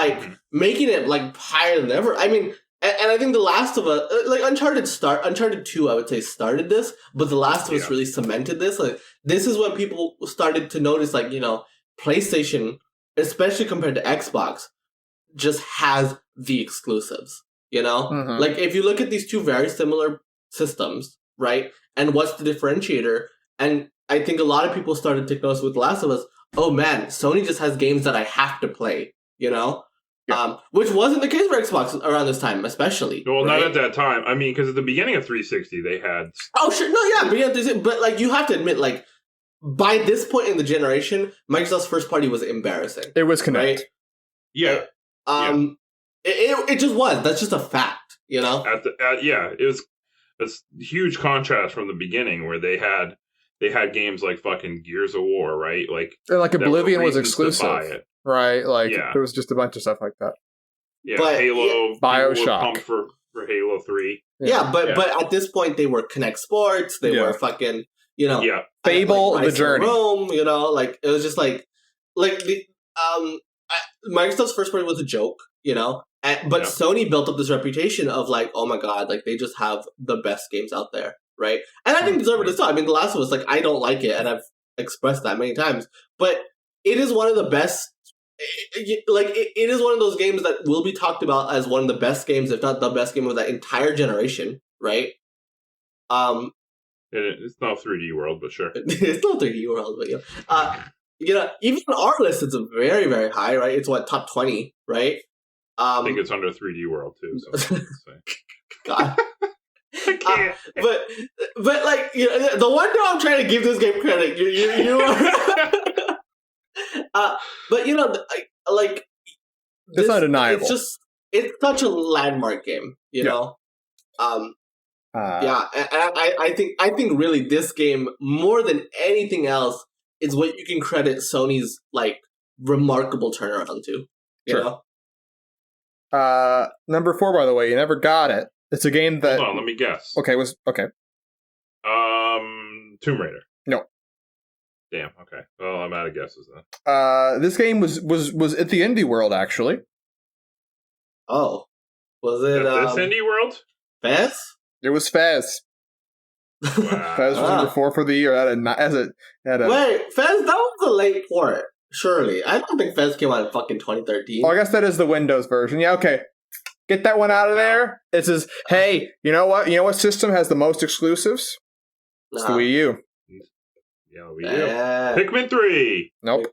making it higher than ever. I mean, and I think The Last of Us, Uncharted 2, I would say started this, but The Last of Us really cemented this. This is when people started to notice, PlayStation, especially compared to Xbox, just has the exclusives. If you look at these two very similar systems, right? And what's the differentiator? And I think a lot of people started to notice with The Last of Us, oh man, Sony just has games that I have to play, which wasn't the case for Xbox around this time, especially. Well, right? Not at that time. I mean, because at the beginning of 360, they had... Oh, sure. No, yeah. But you have to admit, by this point in the generation, Microsoft's first party was embarrassing. It was Kinect. Right? Yeah. It just was. That's just a fact, it was a huge contrast from the beginning where they had games like fucking Gears of War, right? Oblivion was exclusive, right? There was just a bunch of stuff like that. Yeah, but Halo, Bioshock, pumped for Halo 3. But at this point they were Kinect Sports. They were fucking Fable, The Journey. Rome, it was just Microsoft's first party was a joke, but Sony built up this reputation of oh my god, they just have the best games out there, right? And I think deserve it as well. I mean, The Last of Us, I don't like it, and I've expressed that many times, but it is one of the best. It is one of those games that will be talked about as one of the best games, if not the best game of that entire generation, right? It's not 3D World, but sure. It's not 3D World, but even on our list, it's a very, very high, right? It's top 20, right? I think it's under 3D World too. So God. I can't. But like the one time I'm trying to give this game credit, you are. But like it's undeniable. It's such a landmark game, you know. And I think really this game more than anything else is what you can credit Sony's like remarkable turnaround to. You know. Number 4, by the way, you never got it. It's a game that. Hold on, let me guess. Okay. Tomb Raider. No. Damn. Okay. Well, I'm out of guesses then. This game was at the Indie World actually. Oh, was it this Indie World? Fez? It was Fez. Wow. Fez was number 4 for the year. Wait, Fez? That was a late port. Surely, I don't think Fez came out in fucking 2013. Oh, I guess that is the Windows version. Yeah. Okay. Get that one out of there. It says, hey, you know what? You know what system has the most exclusives? It's the Wii U. Yeah, Wii U. Pikmin 3. Nope.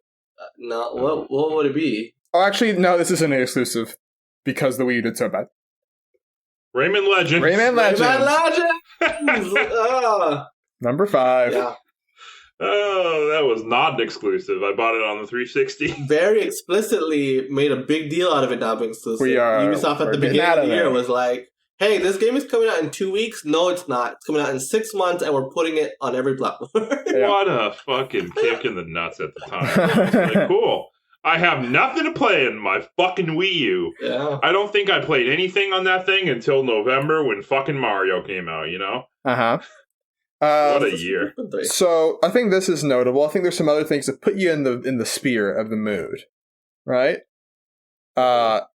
No, what would it be? Oh, actually, no, this isn't an exclusive because the Wii U did so bad. Rayman Legends. Number 5. Yeah. Oh, that was not an exclusive. I bought it on the 360. Very explicitly made a big deal out of it not being exclusive. Ubisoft at the beginning of the year was like, hey, this game is coming out in 2 weeks. No, it's not. It's coming out in 6 months, and we're putting it on every platform. What a fucking kick in the nuts at the time. Like, cool. I have nothing to play in my fucking Wii U. Yeah. I don't think I played anything on that thing until November when fucking Mario came out, you know? Uh-huh. What a year. So I think this is notable. I think there's some other things that put you in the sphere of the mood, right?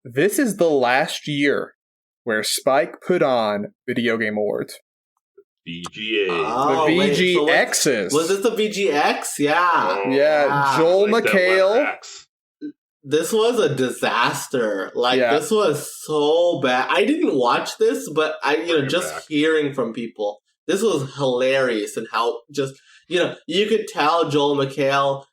This is the last year where Spike put on Video Game Awards. VGA. Oh, the VGXs. Was this the VGX? Yeah. Yeah, Joel McHale. This was a disaster. This was so bad. I didn't watch this, but hearing from people, this was hilarious, and how you could tell Joel McHale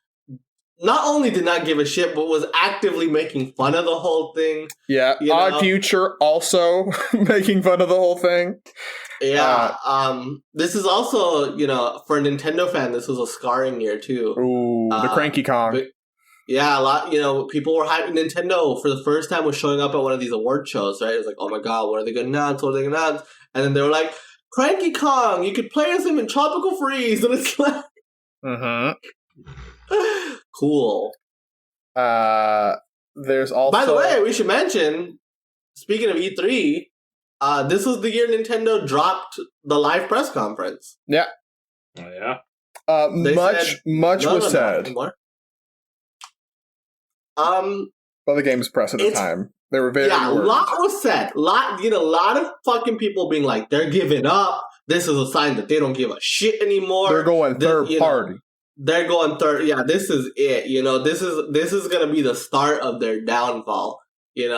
not only did not give a shit, but was actively making fun of the whole thing. Yeah, Odd Future also making fun of the whole thing. Yeah, this is also, for a Nintendo fan, this was a scarring year too. Ooh, the Cranky Kong. But, yeah, a lot, people were hyping. Nintendo, for the first time, was showing up at one of these award shows, right? It was like, oh my god, what are they going to announce? What are they going to announce? And then they were like, Cranky Kong, you could play as him in Tropical Freeze, and it's like... Cool. There's also... By the way, we should mention, speaking of E3, this was the year Nintendo dropped the live press conference. Yeah. Oh, yeah? Much was said. Well, the game's press at the time. They were very a lot was said. A lot of fucking people being like, they're giving up. This is a sign that they don't give a shit anymore. They're going third party. They're going third. Yeah, this is it. This is gonna be the start of their downfall. In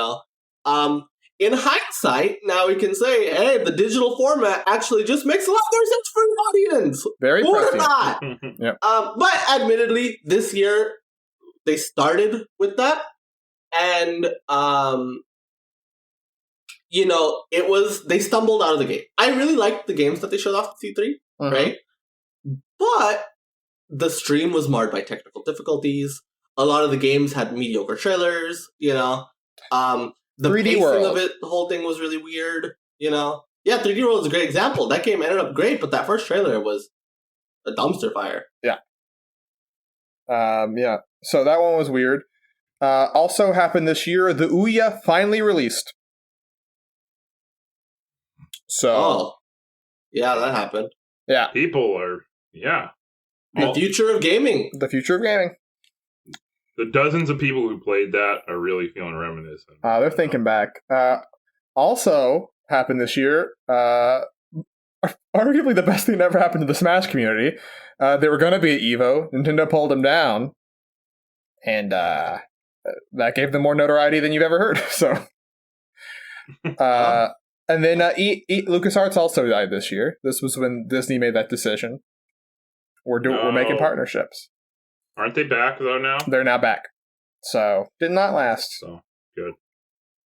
hindsight, now we can say, hey, the digital format actually just makes a lot more sense for an audience. Very or not. Yeah. But admittedly, this year they started with that, and they stumbled out of the gate. I really liked the games that they showed off at C3, right? But the stream was marred by technical difficulties. A lot of the games had mediocre trailers, the 3D pacing World of it, the whole thing was really weird, Yeah, 3D World is a great example. That game ended up great, but that first trailer was a dumpster fire. Yeah. Yeah. So that one was weird. Also happened this year, the Ouya finally released. So. Yeah, that happened. Yeah. People are, The future of gaming. The future of gaming. The dozens of people who played that are really feeling reminiscent. They're thinking back. Also happened this year, arguably the best thing that ever happened to the Smash community. They were going to be at EVO. Nintendo pulled them down. And that gave them more notoriety than you've ever heard. So, And then LucasArts also died this year. This was when Disney made that decision. We're making partnerships. Aren't they back though now? They're now back. So did not last. So good.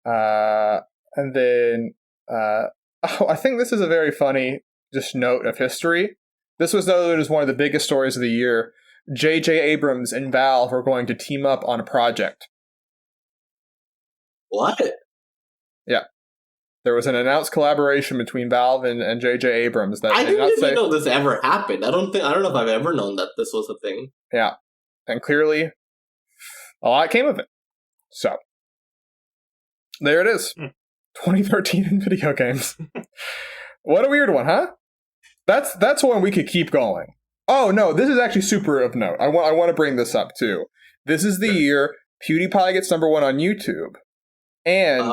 And then I think this is a very funny just note of history. This was noted as one of the biggest stories of the year. J.J. Abrams and Valve are going to team up on a project. What? Yeah. There was an announced collaboration between Valve and J.J. Abrams. That I didn't even know this ever happened. I don't know if I've ever known that this was a thing. Yeah. And clearly, a lot came of it. So, there it is. 2013 in video games. What a weird one, huh? That's one we could keep going. Oh, no, this is actually super of note. I want to bring this up, too. This is the year PewDiePie gets #1 on YouTube. And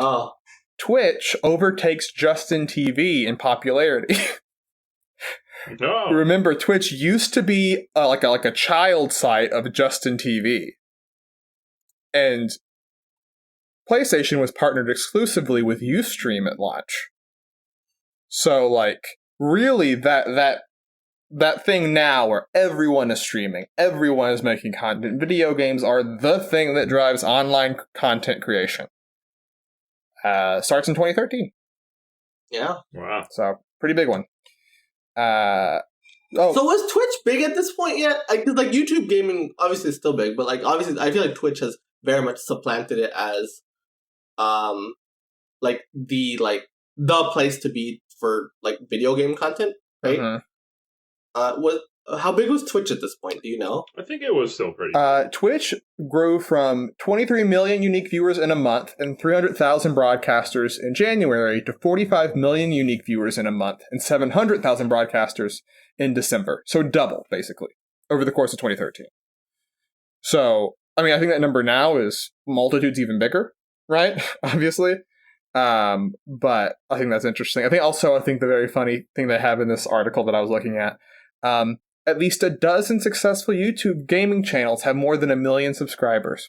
Twitch overtakes Justin TV in popularity. No. Remember, Twitch used to be like a child site of Justin TV. And PlayStation was partnered exclusively with Ustream at launch. So, like, really, that thing now where everyone is streaming, everyone is making content, video games are the thing that drives online content creation. Starts in 2013. Yeah. Wow. So, pretty big one. So was Twitch big at this point yet? Because like YouTube gaming obviously is still big, but like obviously I feel like Twitch has very much supplanted it as like the place to be for like video game content, right? Mm-hmm. How big was Twitch at this point? Do you know? I think it was still pretty big. Twitch grew from 23 million unique viewers in a month and 300,000 broadcasters in January to 45 million unique viewers in a month and 700,000 broadcasters in December. So double, basically, over the course of 2013. So, I mean, I think that number now is multitudes even bigger, right? Obviously. But I think that's interesting. I think the very funny thing they have in this article that I was looking at least a dozen successful YouTube gaming channels have more than 1 million subscribers.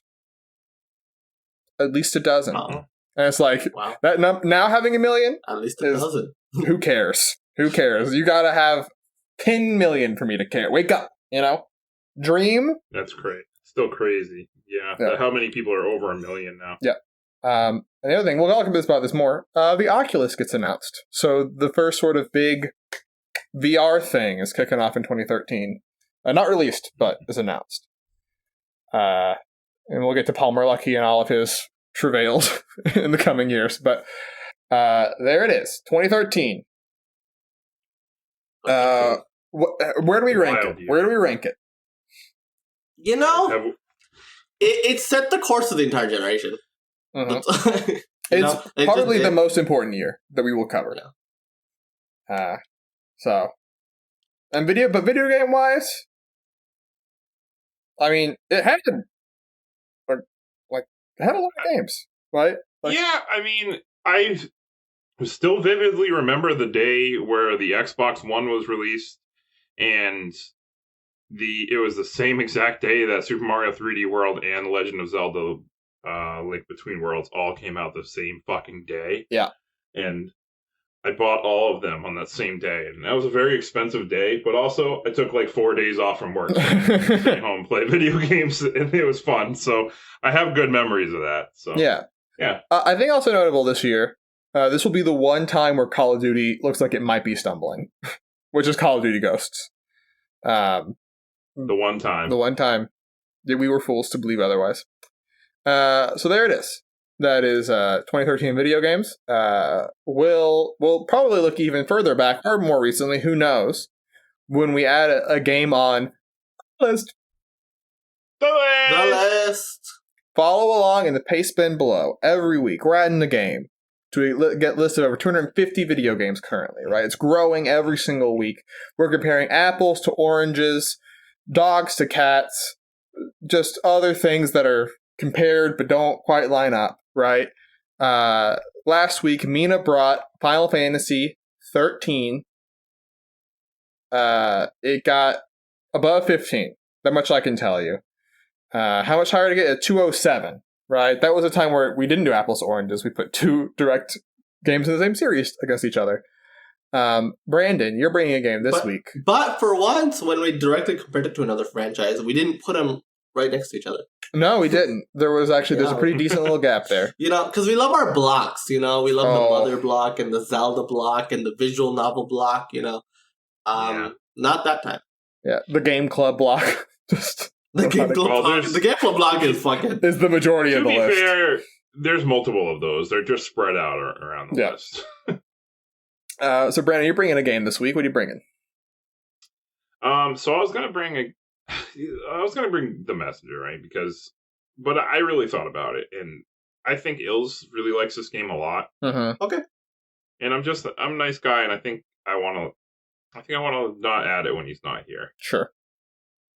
At least a dozen. Uh-oh. And it's like, that now having 1 million? At least a dozen. Who cares? Who cares? You gotta have 10 million for me to care. Wake up, Dream? That's great. Still crazy. Yeah. How many people are over 1 million now? Yeah. And the other thing, we'll talk about this more. The Oculus gets announced. So the first sort of big VR thing is kicking off in 2013. Not released, but is announced. And we'll get to Paul Merlucky and all of his travails in the coming years. But there it is, 2013. Where do we rank it? Where do we rank it? It set the course of the entire generation. Mm-hmm. It's probably the most important year that we will cover. Yeah. And video game wise, I mean, it had a lot of games, right? I mean, I still vividly remember the day where the Xbox One was released, and it was the same exact day that Super Mario 3D World and Legend of Zelda Link Between Worlds all came out the same fucking day. Yeah. And I bought all of them on that same day. And that was a very expensive day, but also I took like 4 days off from work. So stay home, play video games, and it was fun. So I have good memories of that. So yeah. I think also notable this year, this will be the one time where Call of Duty looks like it might be stumbling, which is Call of Duty Ghosts. The one time that we were fools to believe otherwise. So there it is. That is 2013 video games. We'll probably look even further back, or more recently, who knows, when we add a game on the list. The list! Follow along in the paste bin below. Every week, we're adding a game to get listed over 250 video games currently, right? It's growing every single week. We're comparing apples to oranges, dogs to cats, just other things that are compared but don't quite line up, right? Last week, Mina brought Final Fantasy 13. It got above 15. That much I can tell you. How much higher to get? At 207, right? That was a time where we didn't do apples to oranges. We put two direct games in the same series against each other. Brandon, you're bringing a game this week. But for once, when we directly compared it to another franchise, we didn't put them right next to each other. No, we didn't. There's a pretty decent little gap there. Because we love our blocks, we love the Mother block and the Zelda block and the visual novel block, Not that time. Yeah, the Game Club block. Just the Game Club block is the majority of the list. To be fair, there's multiple of those. They're just spread out around the list. So Brandon, you're bringing a game this week. What are you bringing? So I was gonna bring The Messenger, right? But I really thought about it, and I think Ills really likes this game a lot. Okay. And I'm a nice guy, and I think I want to not add it when he's not here. Sure.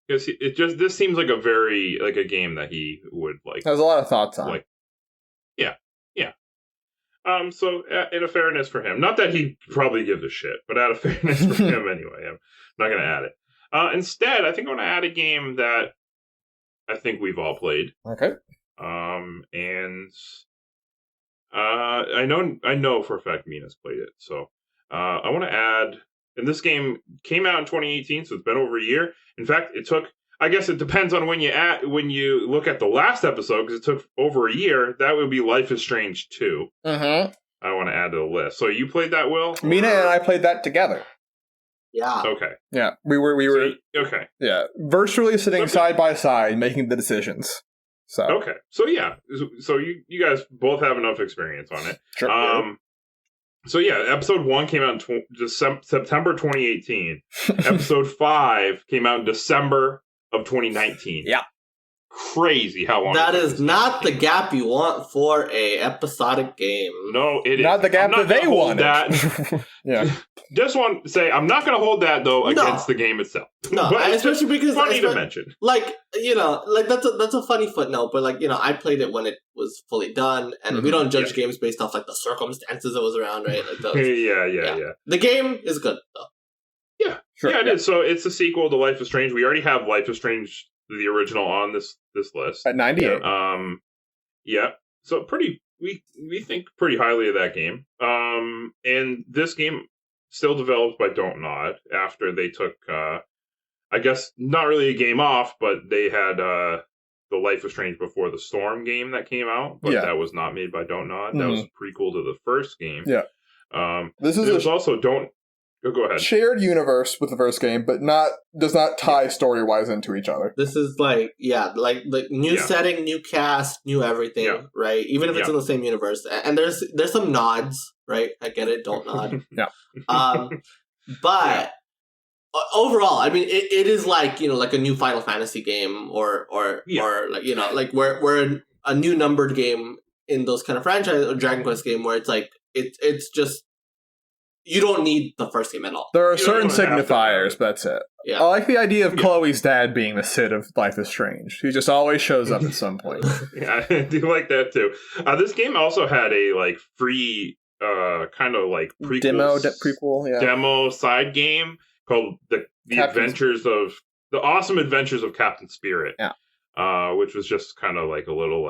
Because this seems like a game that he would like. There's a lot of thoughts on. Yeah. So in a fairness for him, not that he probably gives a shit, but out of fairness for him anyway, I'm not going to add it. Instead, I think I'm going to add a game that I think we've all played. Okay. And I know for a fact Mina's played it, so I want to add. And this game came out in 2018, so it's been over a year. In fact, it took. I guess it depends on when you look at the last episode, because it took over a year. That would be Life is Strange 2. I want to add to the list. So you played that, Will? Mina and I played that together. Yeah. Okay. Yeah, we were. Okay. Yeah, virtually sitting side by side, making the decisions. So okay. So yeah. So you guys both have enough experience on it. Sure. So yeah, episode 1 came out in September 2018. Episode 5 came out in December of 2019. Yeah. Crazy how long that is not the gap you want for a episodic game. No, it is not the gap that they wanted. Yeah. Just want to say I'm not going to hold that though against the game itself. No, but especially because funny to mention. That's a funny footnote, but I played it when it was fully done, and we don't judge games based off the circumstances it was around, right? Yeah. The game is good though. Yeah, sure. Yeah, it is. So it's a sequel to Life is Strange. We already have Life is Strange, the original, on this list at 98. Yeah. So we think pretty highly of that game. And this game still developed by Don't Nod after they took, I guess not really a game off, but they had the Life is Strange Before the Storm game that came out, but that was not made by Don't Nod. That was a prequel to the first game. Yeah. This is also Don't. Go ahead. Shared universe with the first game, but does not tie story-wise into each other. This is new setting, new cast, new everything, right? Even if it's in the same universe. And there's some nods, right? I get it, Don't Nod. Yeah. But overall, I mean, it is like a new Final Fantasy game or we're a new numbered game in those kind of franchise or Dragon Quest game where it's just you don't need the first game at all. There are certain signifiers, but that's it. Yeah. I like the idea of Chloe's dad being the Sid of Life is Strange. He just always shows up at some point. Yeah, I do like that too. This game also had a free kind of demo side game called the Awesome Adventures of Captain Spirit. Yeah. Which was just kind of a little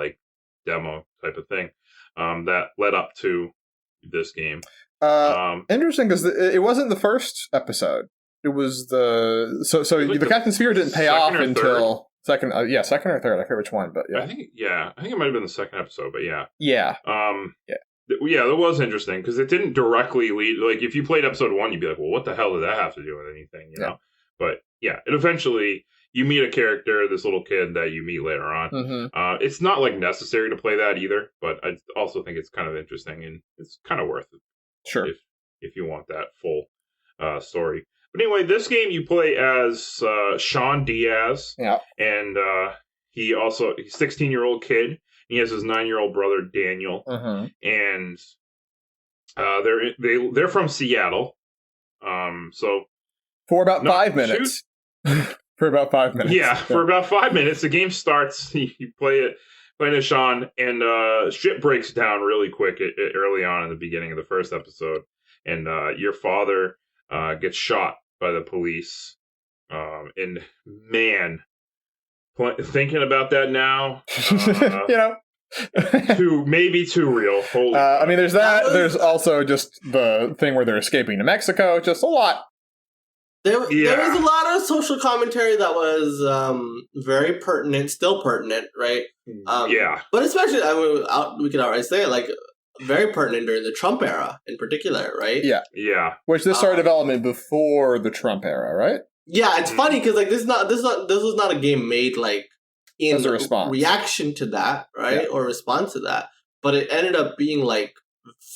demo type of thing that led up to this game. Interesting, because it wasn't the first episode. It was the Captain Spirit didn't pay off until second or third. I forget which one, but yeah. I think it might have been the second episode, but yeah. Yeah. That was interesting because it didn't directly lead. If you played episode 1, you'd be like, "Well, what the hell did that have to do with anything?" You know. But yeah, and eventually you meet a character, this little kid that you meet later on. It's not necessary to play that either, but I also think it's kind of interesting and it's kind of worth it. Sure. If you want that full story. But anyway, this game you play as Sean Diaz. Yeah. And he's a 16-year-old kid. He has his 9-year-old brother, Daniel. And they're from Seattle. So for about 5 minutes. For about 5 minutes. Yeah, for about 5 minutes. The game starts. You play it. Playing as Sean, and shit breaks down really quick early on in the beginning of the first episode, and your father gets shot by the police. And man, thinking about that now, maybe too real. Holy I mean, there's that. There's also just the thing where they're escaping to Mexico. Just a lot. There was a lot of social commentary that was very pertinent, still pertinent, right? But especially, we could outright say it, like, very pertinent during the Trump era in particular, right? Yeah. Which this started development before the Trump era, right? Yeah, it's funny because like this was not a game made like in as a response. Reaction to that, right, or response to that, but it ended up being like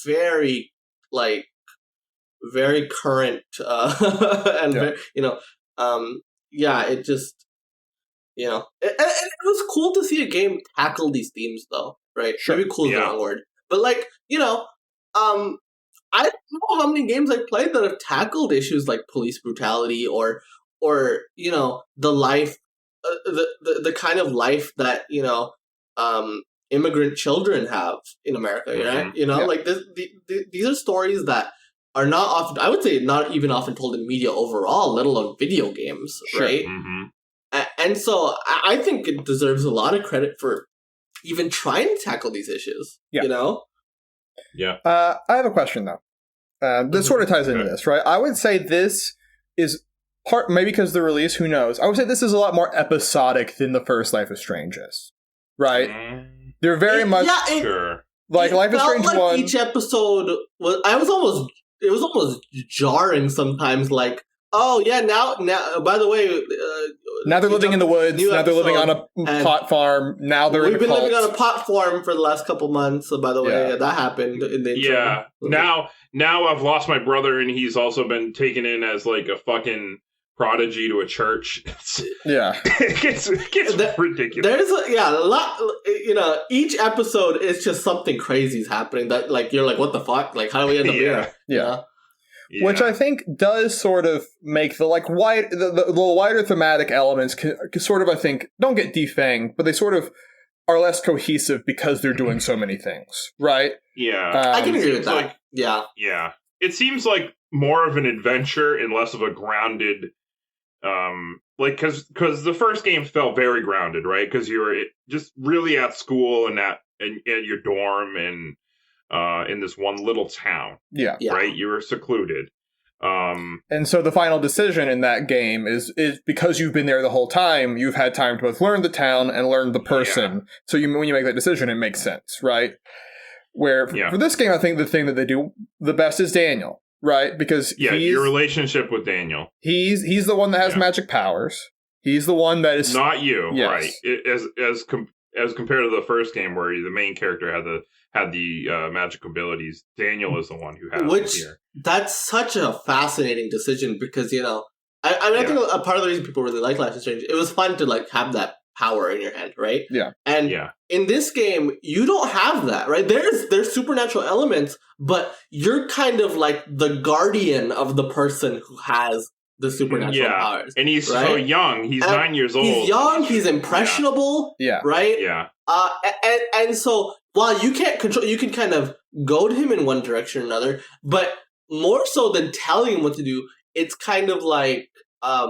very current and very, it just it was cool to see a game tackle these themes though, right? Sure. Maybe cool is the wrong word, but like I don't know how many games I've played that have tackled issues like police brutality or the life, the kind of life that immigrant children have in America, right? Like these are stories that are not often, I would say, not even often told in media overall, let alone video games, right? Mm-hmm. And so I think it deserves a lot of credit for even trying to tackle these issues. Yeah. I have a question though. This sort of ties into this, right? I would say this is part, maybe because of the release, who knows? I would say this is a lot more episodic than the first Life is Strange is, right? They're very much like Life is Strange 1. Each episode was, it was almost jarring sometimes. Like, oh yeah, now by the way, now they're living in the woods. Now they're living on a pot farm. Now they're we've been living on a pot farm for the last couple months. So by the way, that happened in the intro. Yeah. Now I've lost my brother, and he's also been taken in as like a fucking prodigy to a church. It gets ridiculous. There's a lot. Each episode is just something crazy is happening that like you're like, what the fuck? Like, how do we end up here? Yeah. Which I think does sort of make the like the wider thematic elements sort of, I think, don't get defanged, but they sort of are less cohesive because they're doing so many things, right? Yeah, I can agree with that. Like, yeah. It seems like more of an adventure and less of a grounded, because the first game felt very grounded, right? Because you were just really at school and at your dorm and in this one little town, right? You were secluded. And so the final decision in that game is because you've been there the whole time, you've had time to both learn the town and learn the person. So when you make that decision, it makes sense, right? Where for this game, I think the thing that they do the best is Daniel, right? Because your relationship with Daniel. He's the one that has magic powers. He's the one that is not you, right? As compared to the first game where the main character had the magic abilities, Daniel is the one who has them here. That's such a fascinating decision because I think a part of the reason people really like Life is Strange, it was fun to like have that power in your hand, right? And in this game, you don't have that, right? There's supernatural elements, but you're kind of like the guardian of the person who has the supernatural powers. And he's so young. He's 9 years old. He's young. He's impressionable. Right? Yeah. And so while you can't control, you can kind of goad him in one direction or another, but more so than telling him what to do, it's kind of like a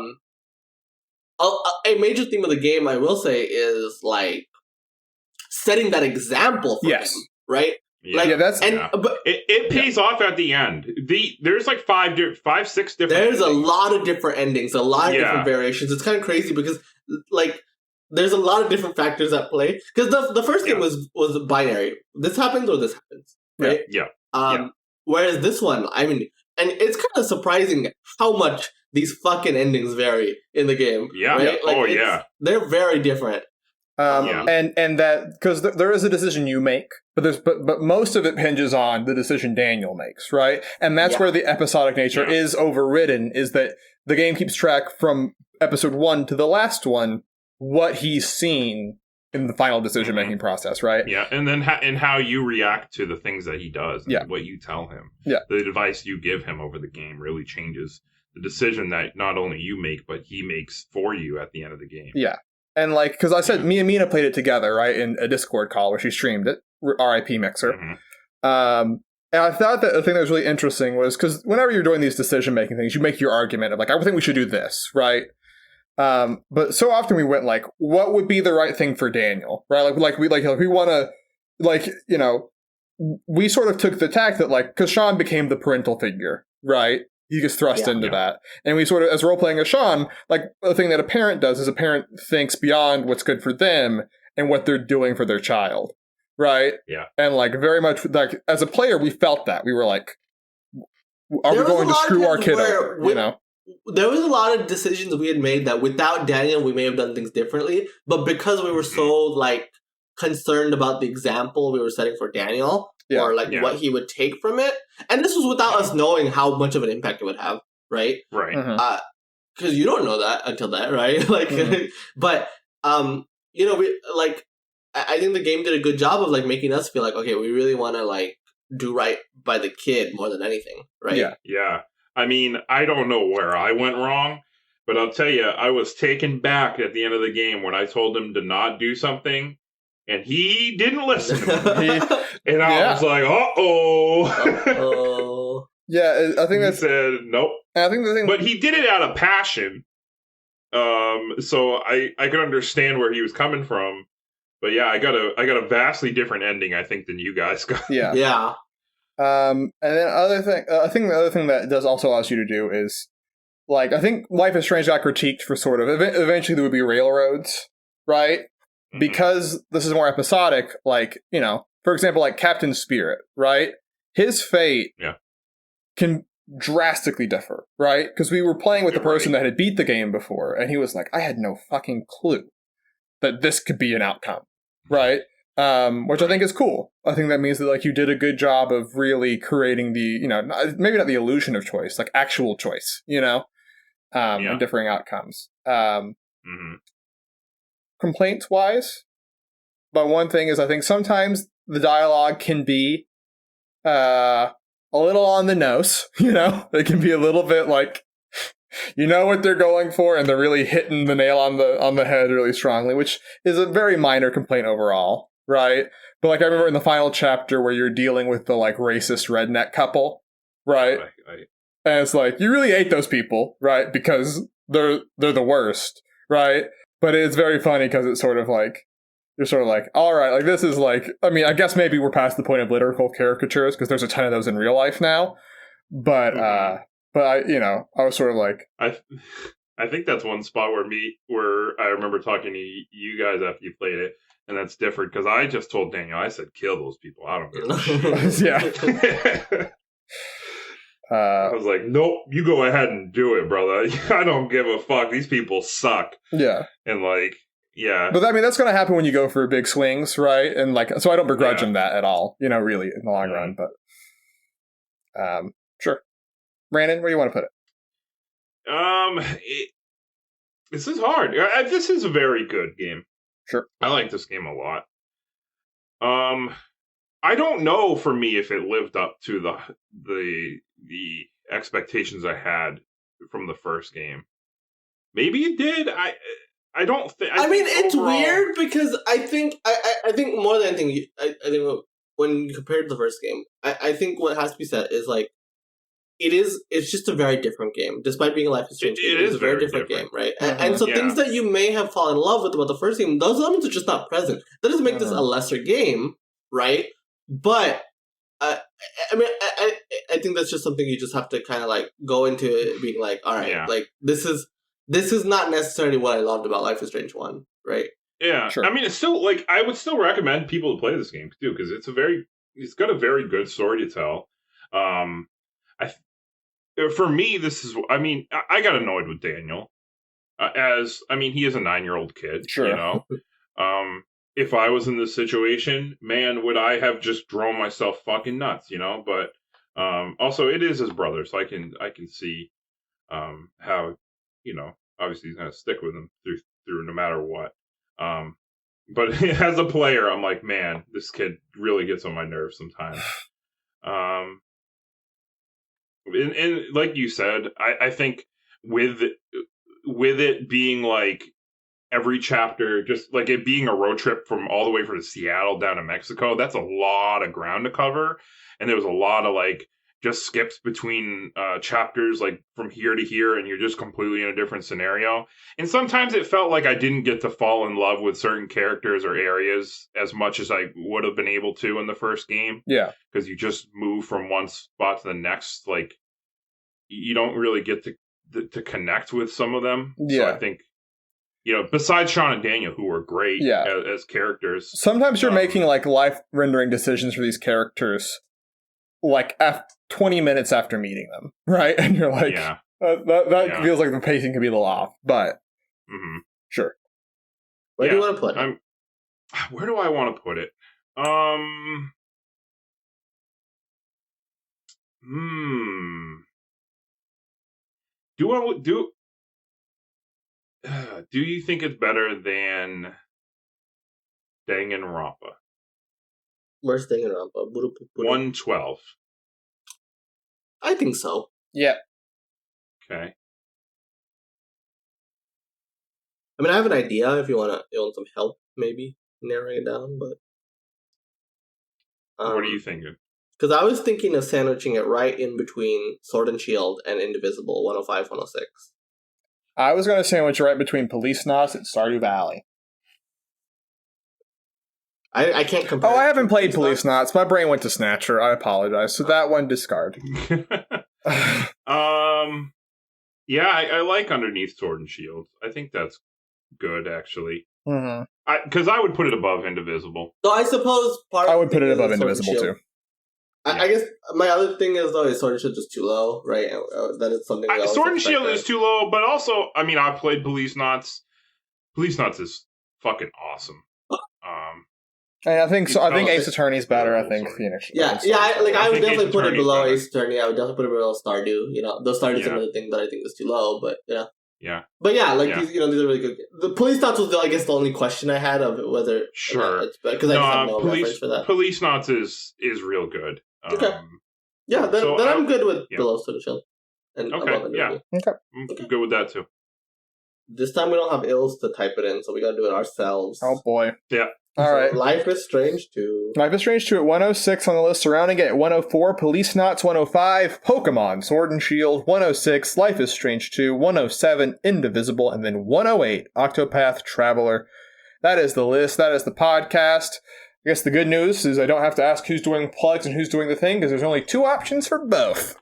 major theme of the game, I will say, is like setting that example for him, right? But it pays off at the end. There's like 6 different. There's a lot of different endings, a lot of different variations. It's kind of crazy because like there's a lot of different factors at play. Because the first game was binary. This happens or this happens, right? Whereas this one, I mean, and it's kind of surprising how much these fucking endings vary in the game. Right? Like, they're very different. And that because there is a decision you make, but most of it hinges on the decision Daniel makes, right? And that's where the episodic nature is overridden. Is that the game keeps track from episode 1 to the last one, what he's seen in the final decision making process, right? Yeah, and then how you react to the things that he does, and what you tell him, the advice you give him over the game really changes the decision that not only you make, but he makes for you at the end of the game. Yeah. And like, because I said me and Mina played it together, right, in a Discord call where she streamed it, R.I.P. Mixer. And I thought that the thing that was really interesting was because whenever you're doing these decision-making things, you make your argument of like, I think we should do this, right? But so often we went like, what would be the right thing for Daniel, right? Like we want to like, we sort of took the tack that, like, because Sean became the parental figure, right? He gets thrust into that. And we sort of, as role-playing as Sean, like, the thing that a parent does is a parent thinks beyond what's good for them and what they're doing for their child, right? Yeah. And, like, very much, like, as a player, we felt that. We were like, are we going to screw our kid over, There was a lot of decisions we had made that without Daniel, we may have done things differently. But because we were so, like, concerned about the example we were setting for Daniel, or, like, what he would take from it. And this was without us knowing how much of an impact it would have, right? Right. Because you don't know that until then, right? Like, but, we, like, I think the game did a good job of, like, making us feel like, okay, we really want to, like, do right by the kid more than anything, right? Yeah. Yeah. I mean, I don't know where I went wrong, but I'll tell you, I was taken back at the end of the game when I told him to not do something, and he didn't listen to me. And I was like, uh-oh. Yeah, I think he said, nope. I think the thing... But he did it out of passion. So I could understand where he was coming from. But yeah, I got a vastly different ending, I think, than you guys got. Yeah. Yeah. And then I think the other thing that does also allows you to do is, like, I think Life is Strange got critiqued for sort of, eventually there would be railroads, right? Mm-hmm. Because this is more episodic, like, for example, like Captain Spirit, right? His fate can drastically differ, right? Because we were playing with the person that had beat the game before, and he was like, I had no fucking clue that this could be an outcome, right? Which I think is cool. I think that means that, like, you did a good job of really creating the, maybe not the illusion of choice, like actual choice, and differing outcomes. Complaints-wise, but one thing is I think sometimes the dialogue can be a little on the nose, It can be a little bit like, what they're going for, and they're really hitting the nail on the head really strongly, which is a very minor complaint overall, right? But, like, I remember in the final chapter where you're dealing with the, like, racist redneck couple, right? And it's like, you really hate those people, right? Because they're the worst, right? But it's very funny because it's sort of like, you're sort of like, all right, like, this is like, I mean, I guess maybe we're past the point of literal caricatures because there's a ton of those in real life now. But, but I was sort of like, I think that's one spot where I remember talking to you guys after you played it, and that's different because I just told Daniel, I said, kill those people. I don't give a shit. Yeah. I was like, nope, you go ahead and do it, brother. I don't give a fuck. These people suck. Yeah. And, like, yeah. But, I mean, that's going to happen when you go for big swings, right? And, like, so I don't begrudge him that at all, really, in the long run. But, sure. Brandon, where do you want to put it? This is hard. This is a very good game. Sure. I like this game a lot. I don't know for me if it lived up to the expectations I had from the first game. Maybe it did. I don't think. I mean, it's weird because I think more than anything, I think when you compare it to the first game, I think what has to be said is, like, it's just a very different game. Despite being a Life is Strange game, it is a very different game, right? Mm-hmm. And so things that you may have fallen in love with about the first game, those elements are just not present. That doesn't make this a lesser game, right? But I mean, I think that's just something you just have to kind of, like, go into it being like, all right, like, this is not necessarily what I loved about Life is Strange 1, right? Yeah, sure. I mean, it's still, like, I would still recommend people to play this game too because it's got a very good story to tell. For me, this is, I mean, I got annoyed with Daniel he is a 9-year-old kid, sure. If I was in this situation, man, would I have just drawn myself fucking nuts, But also, it is his brother, so I can see how, obviously he's gonna stick with him through no matter what. But as a player, I'm like, man, this kid really gets on my nerves sometimes. And like you said, I think with it being like every chapter, just like it being a road trip from all the way from Seattle down to Mexico, that's a lot of ground to cover. And there was a lot of like just skips between chapters, like from here to here, and you're just completely in a different scenario. And sometimes it felt like I didn't get to fall in love with certain characters or areas as much as I would have been able to in the first game. Yeah. Because you just move from one spot to the next. Like, you don't really get to connect with some of them. Yeah. So I think, besides Sean and Daniel, who were great as characters. Sometimes you're making, like, life-rendering decisions for these characters, like, 20 minutes after meeting them, right? And you're like, that feels like the pacing could be a little off, but sure. Where do you want to put it? Where do I want to put it? Do you think it's better than Danganronpa? Where's Danganronpa? 112. I think so. Yeah. Okay. I mean, I have an idea if you want some help, maybe narrowing it down, but what are you thinking? Because I was thinking of sandwiching it right in between Sword and Shield and Indivisible, 105, 106. I was going to sandwich right between Police Knots and Stardew Valley. I can't compare. Oh, I haven't played Police Knots. My brain went to Snatcher. I apologize. So that one, discard. Yeah, I like Underneath Sword and Shield. I think that's good, actually. Because I would put it above Indivisible. So I suppose I would put it above Indivisible, too. I guess my other thing is, though, is Sword and Shield just too low, right? That is something Sword and Shield is too low, but also, I mean, I played Police Knots. Police Knots is fucking awesome. And I think Ace Attorney's better. I think Phoenix. I would definitely put it below Ace Attorney. I would definitely put it below Stardew. Those Stardew's another thing that I think is too low, but yeah. But these are really good. The Police Knots was, I guess, the only question I had of whether because I just have no reference for that. Police Knots is real good. Okay. Then I'm good with below Sword and Shield. And okay. Yeah. Okay. I'm good with that too. This time we don't have ills to type it in, so we gotta do it ourselves. Oh boy. Yeah. All right. Life is Strange 2. Life is Strange 2 at 106 on the list, surrounding it at 104. Police Knots 105. Pokemon Sword and Shield 106. Life is Strange 2 107. Indivisible, and then 108. Octopath Traveler. That is the list. That is the podcast. I guess the good news is I don't have to ask who's doing plugs and who's doing the thing because there's only 2 options for both.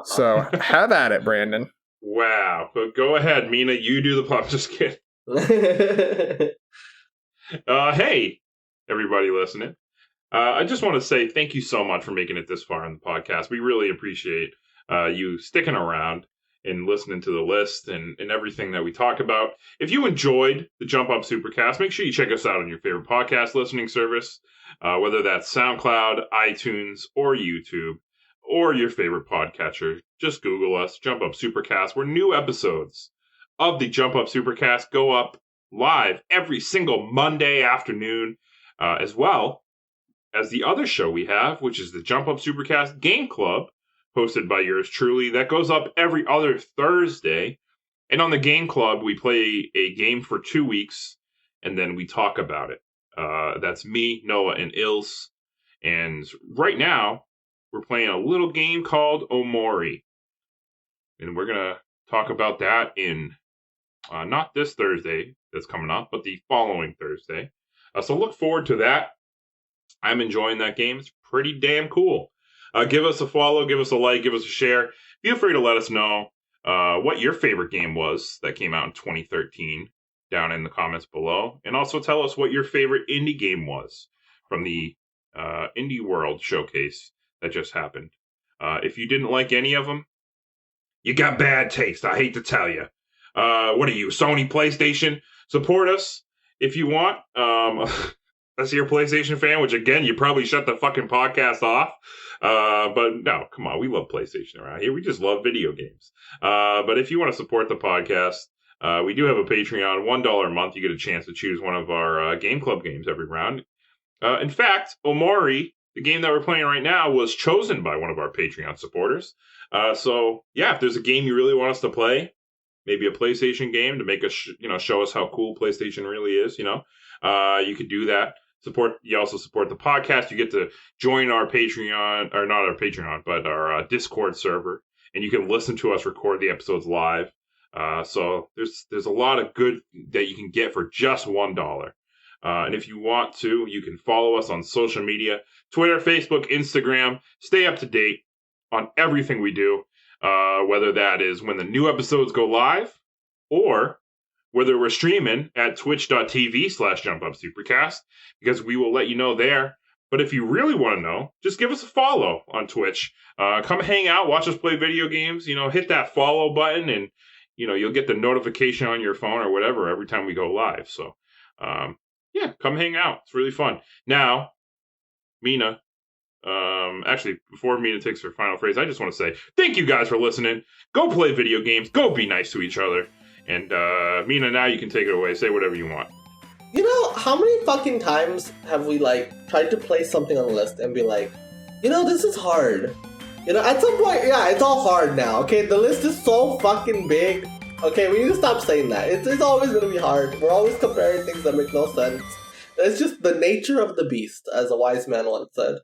So have at it, Brandon. Wow. But go ahead, Mina. You do the plug. Just kidding. Hey, everybody listening. I just want to say thank you so much for making it this far in the podcast. We really appreciate you sticking around and listening to the list and everything that we talk about. If you enjoyed the Jump Up Supercast, make sure you check us out on your favorite podcast listening service, whether that's SoundCloud, iTunes, or YouTube, or your favorite podcatcher. Just Google us, Jump Up Supercast, where new episodes of the Jump Up Supercast go up live every single Monday afternoon, as well as the other show we have, which is the Jump Up Supercast Game Club, hosted by yours truly. That goes up every other Thursday. And on the Game Club, we play a game for 2 weeks, and then we talk about it. That's me, Noah, and Ilse. And right now, we're playing a little game called Omori. And we're going to talk about that in not this Thursday that's coming up, but the following Thursday. So look forward to that. I'm enjoying that game. It's pretty damn cool. Give us a follow, give us a like, give us a share. Feel free to let us know what your favorite game was that came out in 2013 down in the comments below. And also tell us what your favorite indie game was from the Indie World Showcase that just happened. If you didn't like any of them, you got bad taste. I hate to tell you. What are you, Sony, PlayStation? Support us if you want. Unless you're a PlayStation fan, which again, you probably shut the fucking podcast off. But no, come on. We love PlayStation around here. We just love video games. But if you want to support the podcast, we do have a Patreon. $1 a month. You get a chance to choose one of our Game Club games every round. In fact, Omori, the game that we're playing right now, was chosen by one of our Patreon supporters. So yeah, if there's a game you really want us to play, maybe a PlayStation game to make us, show us how cool PlayStation really is, you could do that. You also support the podcast. You get to join our Patreon, or not our Patreon, but our Discord server, and you can listen to us record the episodes live. So there's a lot of good that you can get for just $1. And if you want to, you can follow us on social media, Twitter, Facebook, Instagram. Stay up to date on everything we do, whether that is when the new episodes go live or whether we're streaming at twitch.tv/JumpUpSupercast, because we will let you know there. But if you really want to know, just give us a follow on Twitch. Come hang out, watch us play video games, hit that follow button, and, you'll get the notification on your phone or whatever every time we go live. So, come hang out. It's really fun. Now, Mina, actually, before Mina takes her final phrase, I just want to say thank you guys for listening. Go play video games. Go be nice to each other. And, Mina, now you can take it away. Say whatever you want. How many fucking times have we, tried to place something on the list and be like, this is hard. At some point, it's all hard now, okay? The list is so fucking big. Okay, we need to stop saying that. It's always going to be hard. We're always comparing things that make no sense. It's just the nature of the beast, as a wise man once said.